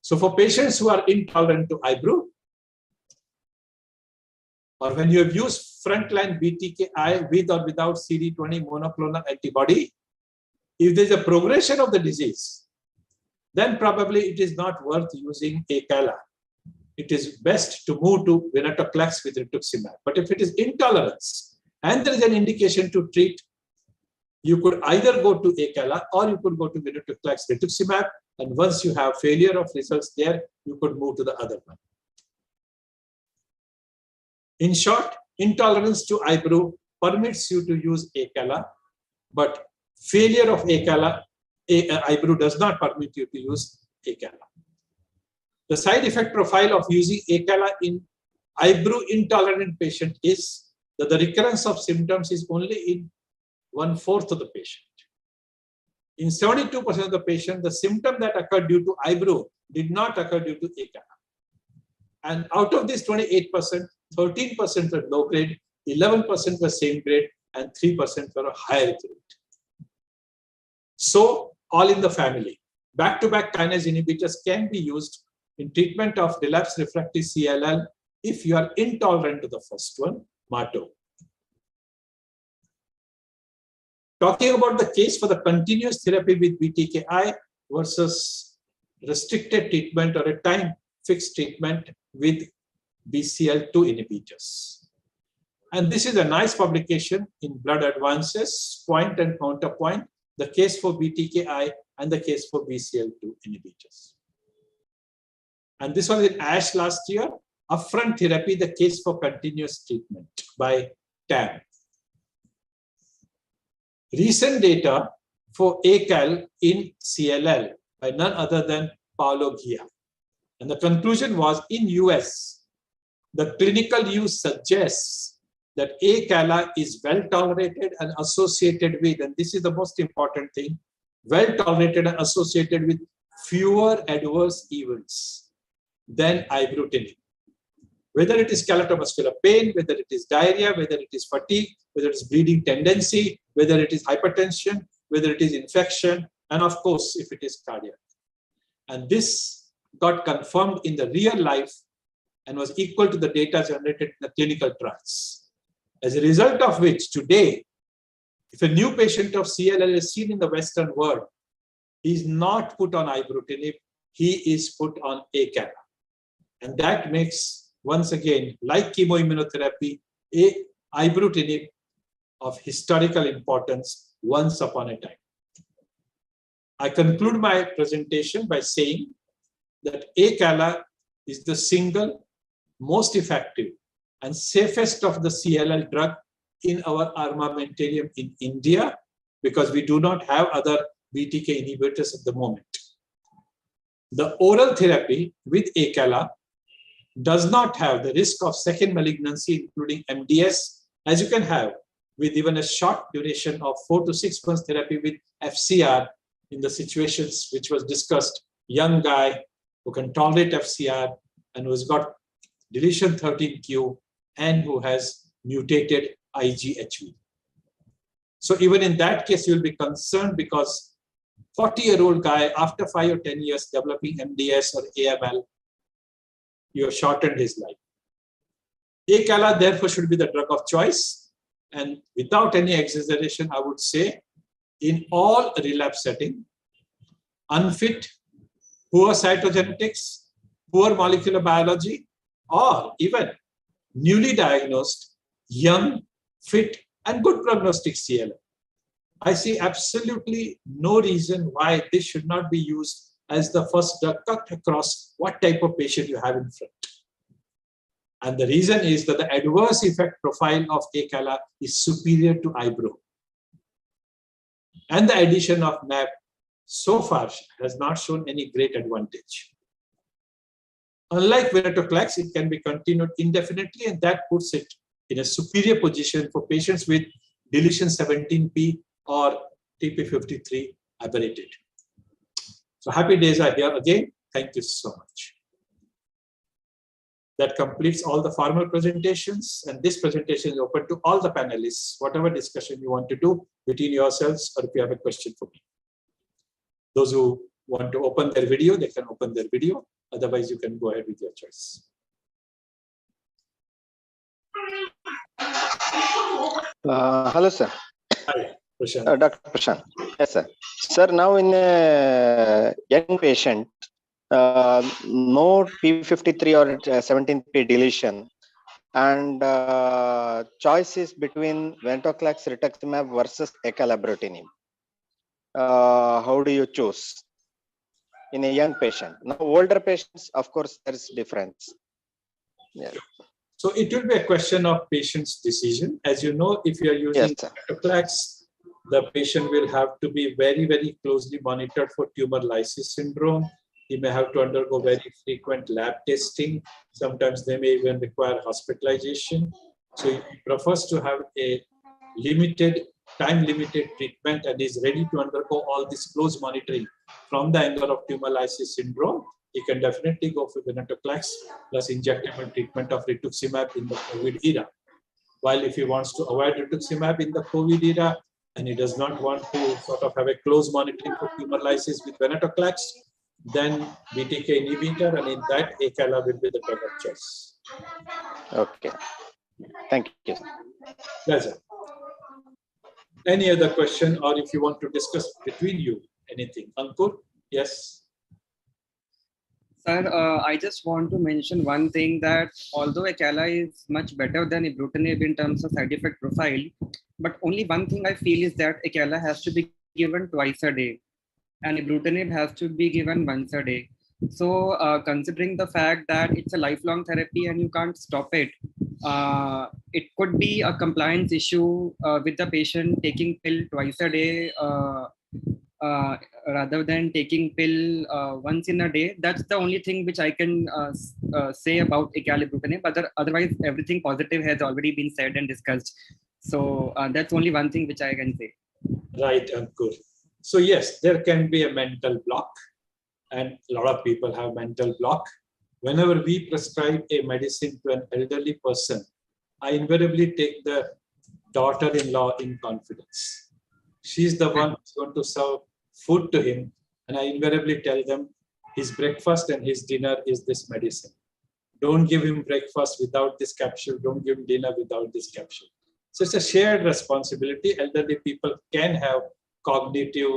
Speaker 2: So for patients who are intolerant to Ibru, or when you have used frontline BTKI with or without CD20 monoclonal antibody, if there is a progression of the disease, then probably it is not worth using Acala. It is best to move to venetoclax with rituximab. But if it is intolerance and there is an indication to treat, you could either go to Acala or you could go to venetoclax rituximab. And once you have failure of results there, you could move to the other one. In short, intolerance to Ibru permits you to use Acala, but failure of Acala, Ibru does not permit you to use Acala. The side effect profile of using Acala in Ibru intolerant patient is that the recurrence of symptoms is only in 1/4 of the patient. In 72% of the patient, the symptom that occurred due to Ibru did not occur due to Acala. And out of this 28%, 13% were low grade, 11% were same grade, and 3% were a higher grade. So, all in the family. Back-to-back kinase inhibitors can be used in treatment of relapse refractory CLL if you are intolerant to the first one, MATO. Talking about the case for the continuous therapy with BTKI versus restricted treatment or a time-fixed treatment with BCL2 inhibitors. And this is a nice publication in Blood Advances, Point and Counterpoint, the case for BTKI and the case for BCL2 inhibitors. And this was in ASH last year, upfront therapy, the case for continuous treatment by TAM. Recent data for ACAL in CLL by none other than Paulo Ghia. And the conclusion was in US, the clinical use suggests that Acala is well tolerated and associated with, and this is the most important thing, well tolerated and associated with fewer adverse events than ibrutinib. Whether it is skeletal-muscular pain, whether it is diarrhea, whether it is fatigue, whether it is bleeding tendency, whether it is hypertension, whether it is infection, and of course, if it is cardiac. And this got confirmed in the real life and was equal to the data generated in the clinical trials. As a result of which, today, if a new patient of CLL is seen in the Western world, he is not put on ibrutinib, he is put on Acala. And that makes, once again, like chemoimmunotherapy, ibrutinib of historical importance once upon a time. I conclude my presentation by saying that Acala is the single most effective and safest of the CLL drug in our armamentarium in India, because we do not have other BTK inhibitors at the moment. The oral therapy with Acala does not have the risk of second malignancy, including MDS, as you can have with even a short duration of 4 to 6 months therapy with FCR in the situations which was discussed, young guy who can tolerate FCR and who's got deletion 13q and who has mutated IGHV. So even in that case, you'll be concerned because 40-year-old guy after 5 or 10 years developing MDS or AML, you have shortened his life. Acala therefore should be the drug of choice, and without any exaggeration, I would say in all relapse setting, unfit, poor cytogenetics, poor molecular biology, or even newly diagnosed, young, fit, and good prognostic CLL, I see absolutely no reason why this should not be used as the first drug cut across what type of patient you have in front. And the reason is that the adverse effect profile of Acala is superior to Ibro. And the addition of NAB so far has not shown any great advantage. Unlike venetoclax, it can be continued indefinitely, and that puts it in a superior position for patients with deletion 17p or TP53 aberrated. So happy days are here again. Thank you so much. That completes all the formal presentations, and this presentation is open to all the panelists, whatever discussion you want to do between yourselves, or if you have a question for me. Those who want to open their video, they can open their video. Otherwise, you can go ahead with your choice.
Speaker 7: Hello, sir.
Speaker 2: Hi, Prashant.
Speaker 7: Dr. Prashant. Yes, sir. Sir, now in a young patient, no P53 or 17p deletion, and choice is between venetoclax rituximab versus acalabrutinib. How do you choose in a young patient? Now, older patients, of course, there is difference. Yeah.
Speaker 2: So it will be a question of patient's decision. As you know, if you are using venetoclax, the patient will have to be very, very closely monitored for tumor lysis syndrome. He may have to undergo very frequent lab testing. Sometimes they may even require hospitalization. So he prefers to have a limited, time-limited treatment and is ready to undergo all this close monitoring from the angle of tumor lysis syndrome. He can definitely go for venetoclax plus injectable treatment of rituximab in the COVID era. While if he wants to avoid rituximab in the COVID era and he does not want to sort of have a close monitoring for tumor lysis with venetoclax, then BTK inhibitor, and in that Acala will be the drug of choice.
Speaker 7: Okay. Thank you.
Speaker 2: Pleasure. Any other question, or if you want to discuss between you anything? Ankur? Yes.
Speaker 11: Sir, I just want to mention one thing, that although Acala is much better than ibrutinib in terms of side effect profile, but only one thing I feel is that Acala has to be given twice a day and ibrutinib has to be given once a day. So considering the fact that it's a lifelong therapy and you can't stop it, it could be a compliance issue with the patient taking pill twice a day rather than taking pill once in a day. That's the only thing which I can say about acalabrutinib. Otherwise, everything positive has already been said and discussed. So that's only one thing which I can say.
Speaker 2: Right, Ankur. So yes, there can be a mental block, and a lot of people have mental block. Whenever we prescribe a medicine to an elderly person, I invariably take the daughter-in-law in confidence. She's the one who's going to serve food to him, and I invariably tell them his breakfast and his dinner is this medicine. Don't give him breakfast without this capsule. Don't give him dinner without this capsule. So it's a shared responsibility. Elderly people can have cognitive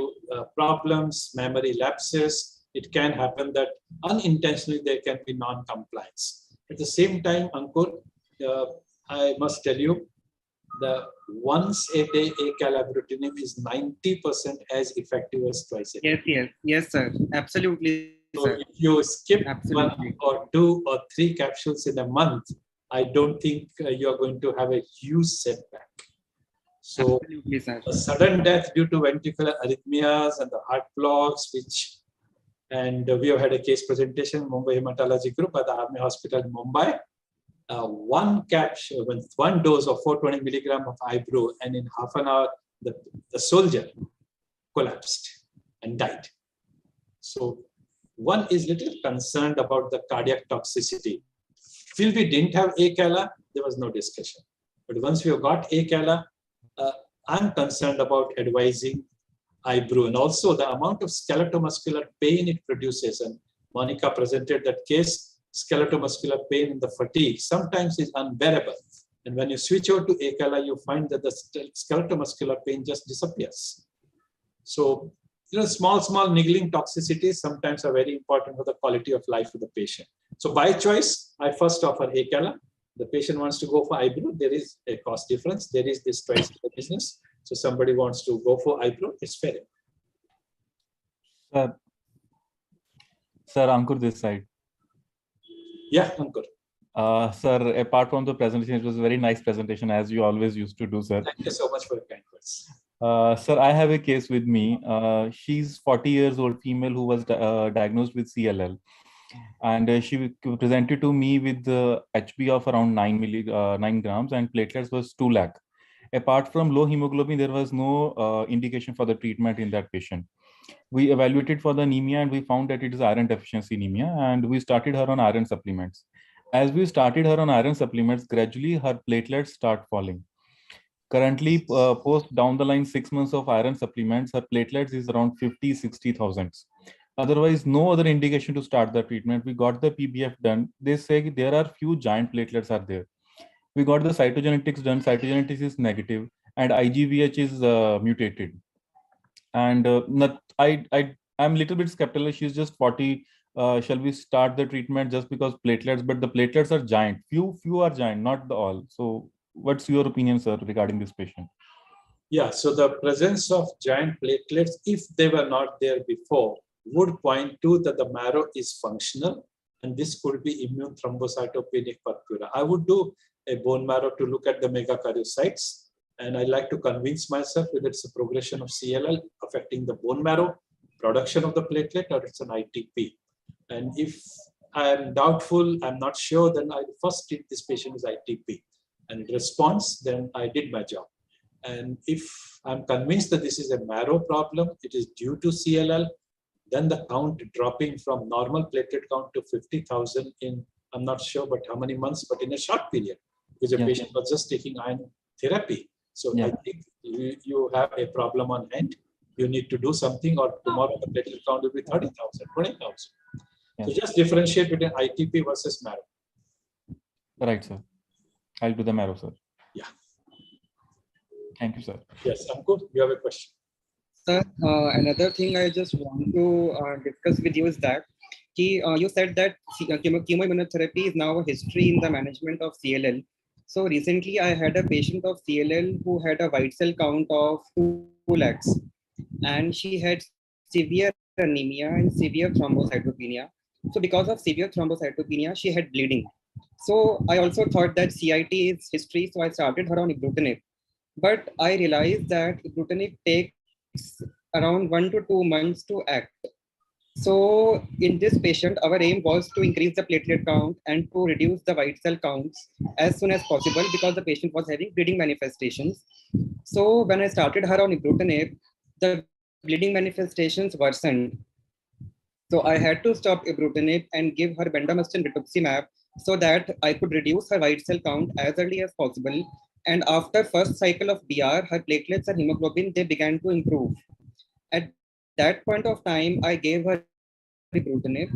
Speaker 2: problems, memory lapses. It can happen that unintentionally there can be non-compliance. At the same time, Ankur, I must tell you, the once a day acalabrutinib is 90% as effective as twice a day.
Speaker 11: Yes, sir. Absolutely.
Speaker 2: So
Speaker 11: sir.
Speaker 2: if you skip
Speaker 11: Absolutely.
Speaker 2: 1 or 2 or 3 capsules in a month, I don't think you're going to have a huge setback. So
Speaker 11: Absolutely, sir.
Speaker 2: a sudden death due to ventricular arrhythmias and the heart blocks, and we have had a case presentation, Mumbai Hematology Group at the Army Hospital in Mumbai. One capsule, one dose of 420 milligram of Ibro, and in half an hour, the soldier collapsed and died. So one is little concerned about the cardiac toxicity. Till we didn't have Acala, there was no discussion. But once we have got Acala, I'm concerned about advising Ibro, and also the amount of skeletal muscular pain it produces. And Monica presented that case Skeletomuscular pain in the fatigue sometimes is unbearable. And when you switch over to Acala, you find that the skeletomuscular pain just disappears. So, small niggling toxicities sometimes are very important for the quality of life of the patient. So by choice, I first offer Acala. The patient wants to go for Ibru. There is a cost difference. There is this twice in the business. So somebody wants to go for Ibru, it's fair.
Speaker 10: Sir, Ankur this side.
Speaker 2: Yeah, Ankur.
Speaker 10: Sir, apart from the presentation, it was a very nice presentation, as you always used to do, sir.
Speaker 2: Thank you so much for your kind words.
Speaker 10: Sir, I have a case with me. She's 40 years old female who was diagnosed with CLL. And she presented to me with the HB of around 9 grams and platelets was 2 lakh. Apart from low hemoglobin, there was no indication for the treatment in that patient. We evaluated for the anemia and we found that it is iron deficiency anemia, and we started her on iron supplements. As we started her on iron supplements, gradually her platelets start falling. Currently, post down the line 6 months of iron supplements, her platelets is around 50-60,000. Otherwise, no other indication to start the treatment. We got the PBF done. They say there are few giant platelets are there. We got the cytogenetics done. Cytogenetics is negative and IGVH is mutated. And I'm a little bit skeptical. She's just 40. Shall we start the treatment just because platelets? But the platelets are giant. Few are giant, not all. So what's your opinion, sir, regarding this patient?
Speaker 2: Yeah, so the presence of giant platelets, if they were not there before, would point to that the marrow is functional, and this could be immune thrombocytopenic purpura. I would do a bone marrow to look at the megakaryocytes, and I like to convince myself whether it's a progression of CLL affecting the bone marrow, production of the platelet, or it's an ITP. And if I am doubtful, I'm not sure, then I first treat this patient as ITP, and it responds, then I did my job. And if I'm convinced that this is a marrow problem, it is due to CLL, then the count dropping from normal platelet count to 50,000 in, I'm not sure, but how many months, but in a short period, because the patient was just taking iron therapy. So I think you have a problem on hand. You need to do something, or tomorrow the platelet count will be 30,000, 20,000. So just differentiate between ITP versus marrow.
Speaker 10: Right, sir. I'll do the marrow, sir.
Speaker 2: Yeah.
Speaker 10: Thank you, sir.
Speaker 2: Yes, Ankur, you have a question.
Speaker 11: Sir, another thing I just want to discuss with you is that you said that chemoimmunotherapy is now a history in the management of CLL. So recently I had a patient of CLL who had a white cell count of 2 lakhs, and she had severe anemia and severe thrombocytopenia. So because of severe thrombocytopenia, she had bleeding. So I also thought that CIT is history, so I started her on ibrutinib. But I realized that ibrutinib takes around 1 to 2 months to act. So in this patient, our aim was to increase the platelet count and to reduce the white cell counts as soon as possible because the patient was having bleeding manifestations. So when I started her on ibrutinib, the bleeding manifestations worsened. So I had to stop ibrutinib and give her bendamustine rituximab so that I could reduce her white cell count as early as possible. And after first cycle of BR, her platelets and hemoglobin, they began to improve. At that point of time, I gave her ibrutinib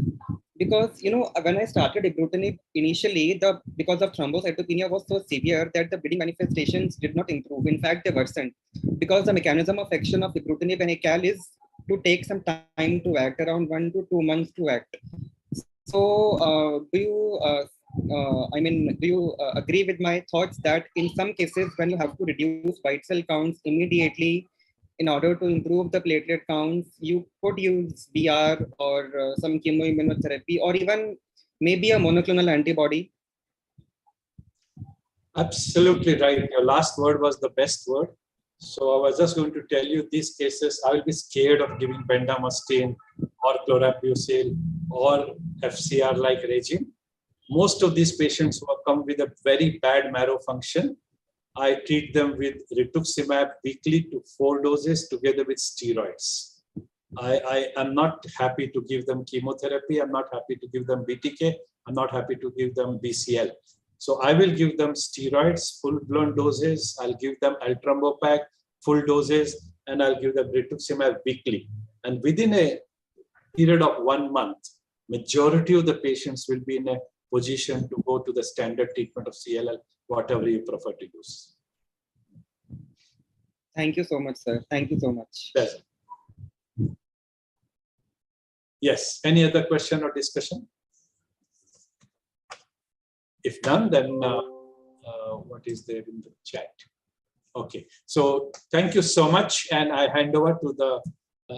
Speaker 11: because, when I started ibrutinib initially, because of thrombocytopenia was so severe that the bleeding manifestations did not improve. In fact, they worsened because the mechanism of action of ibrutinib and ACAL is to take some time to act, around 1 to 2 months to act. So do you agree with my thoughts that in some cases when you have to reduce white cell counts immediately in order to improve the platelet counts, you could use BR or some chemoimmunotherapy or even maybe a monoclonal antibody?
Speaker 2: Absolutely right. Your last word was the best word. So I was just going to tell you these cases, I will be scared of giving bendamustine or chlorambucil or FCR-like regime. Most of these patients who have come with a very bad marrow function, I treat them with rituximab weekly to 4 doses together with steroids. I am not happy to give them chemotherapy. I'm not happy to give them BTK. I'm not happy to give them BCL. So I will give them steroids, full-blown doses. I'll give them Eltrambopac, full doses, and I'll give them rituximab weekly. And within a period of 1 month, majority of the patients will be in a position to go to the standard treatment of CLL, whatever you prefer to use.
Speaker 11: Thank you so much, sir. Thank you so much.
Speaker 2: Pleasure. Yes, any other question or discussion? If none, then what is there in the chat? Okay, so thank you so much. And I hand over to the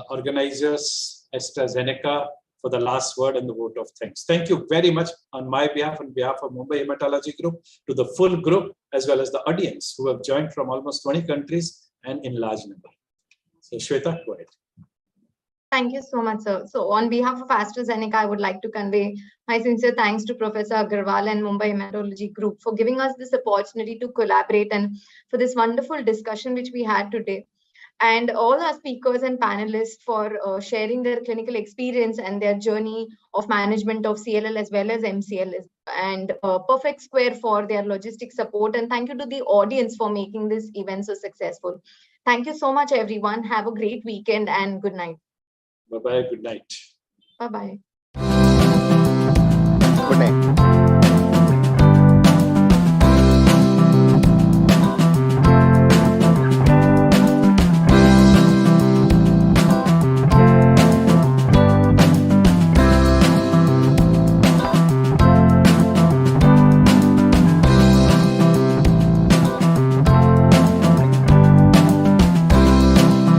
Speaker 2: organizers, AstraZeneca, for the last word and the vote of thanks. Thank you very much on my behalf, on behalf of Mumbai Hematology Group, to the full group, as well as the audience who have joined from almost 20 countries and in large number. So Shweta, go ahead.
Speaker 1: Thank you so much, sir. So on behalf of AstraZeneca, I would like to convey my sincere thanks to Professor Agarwal and Mumbai Hematology Group for giving us this opportunity to collaborate and for this wonderful discussion which we had today. And all our speakers and panelists for sharing their clinical experience and their journey of management of CLL as well as MCL, and perfect square for their logistic support. And thank you to the audience for making this event so successful. Thank you so much, everyone. Have a great weekend and good night.
Speaker 2: Bye-bye, good night.
Speaker 1: Bye-bye.
Speaker 7: Good night.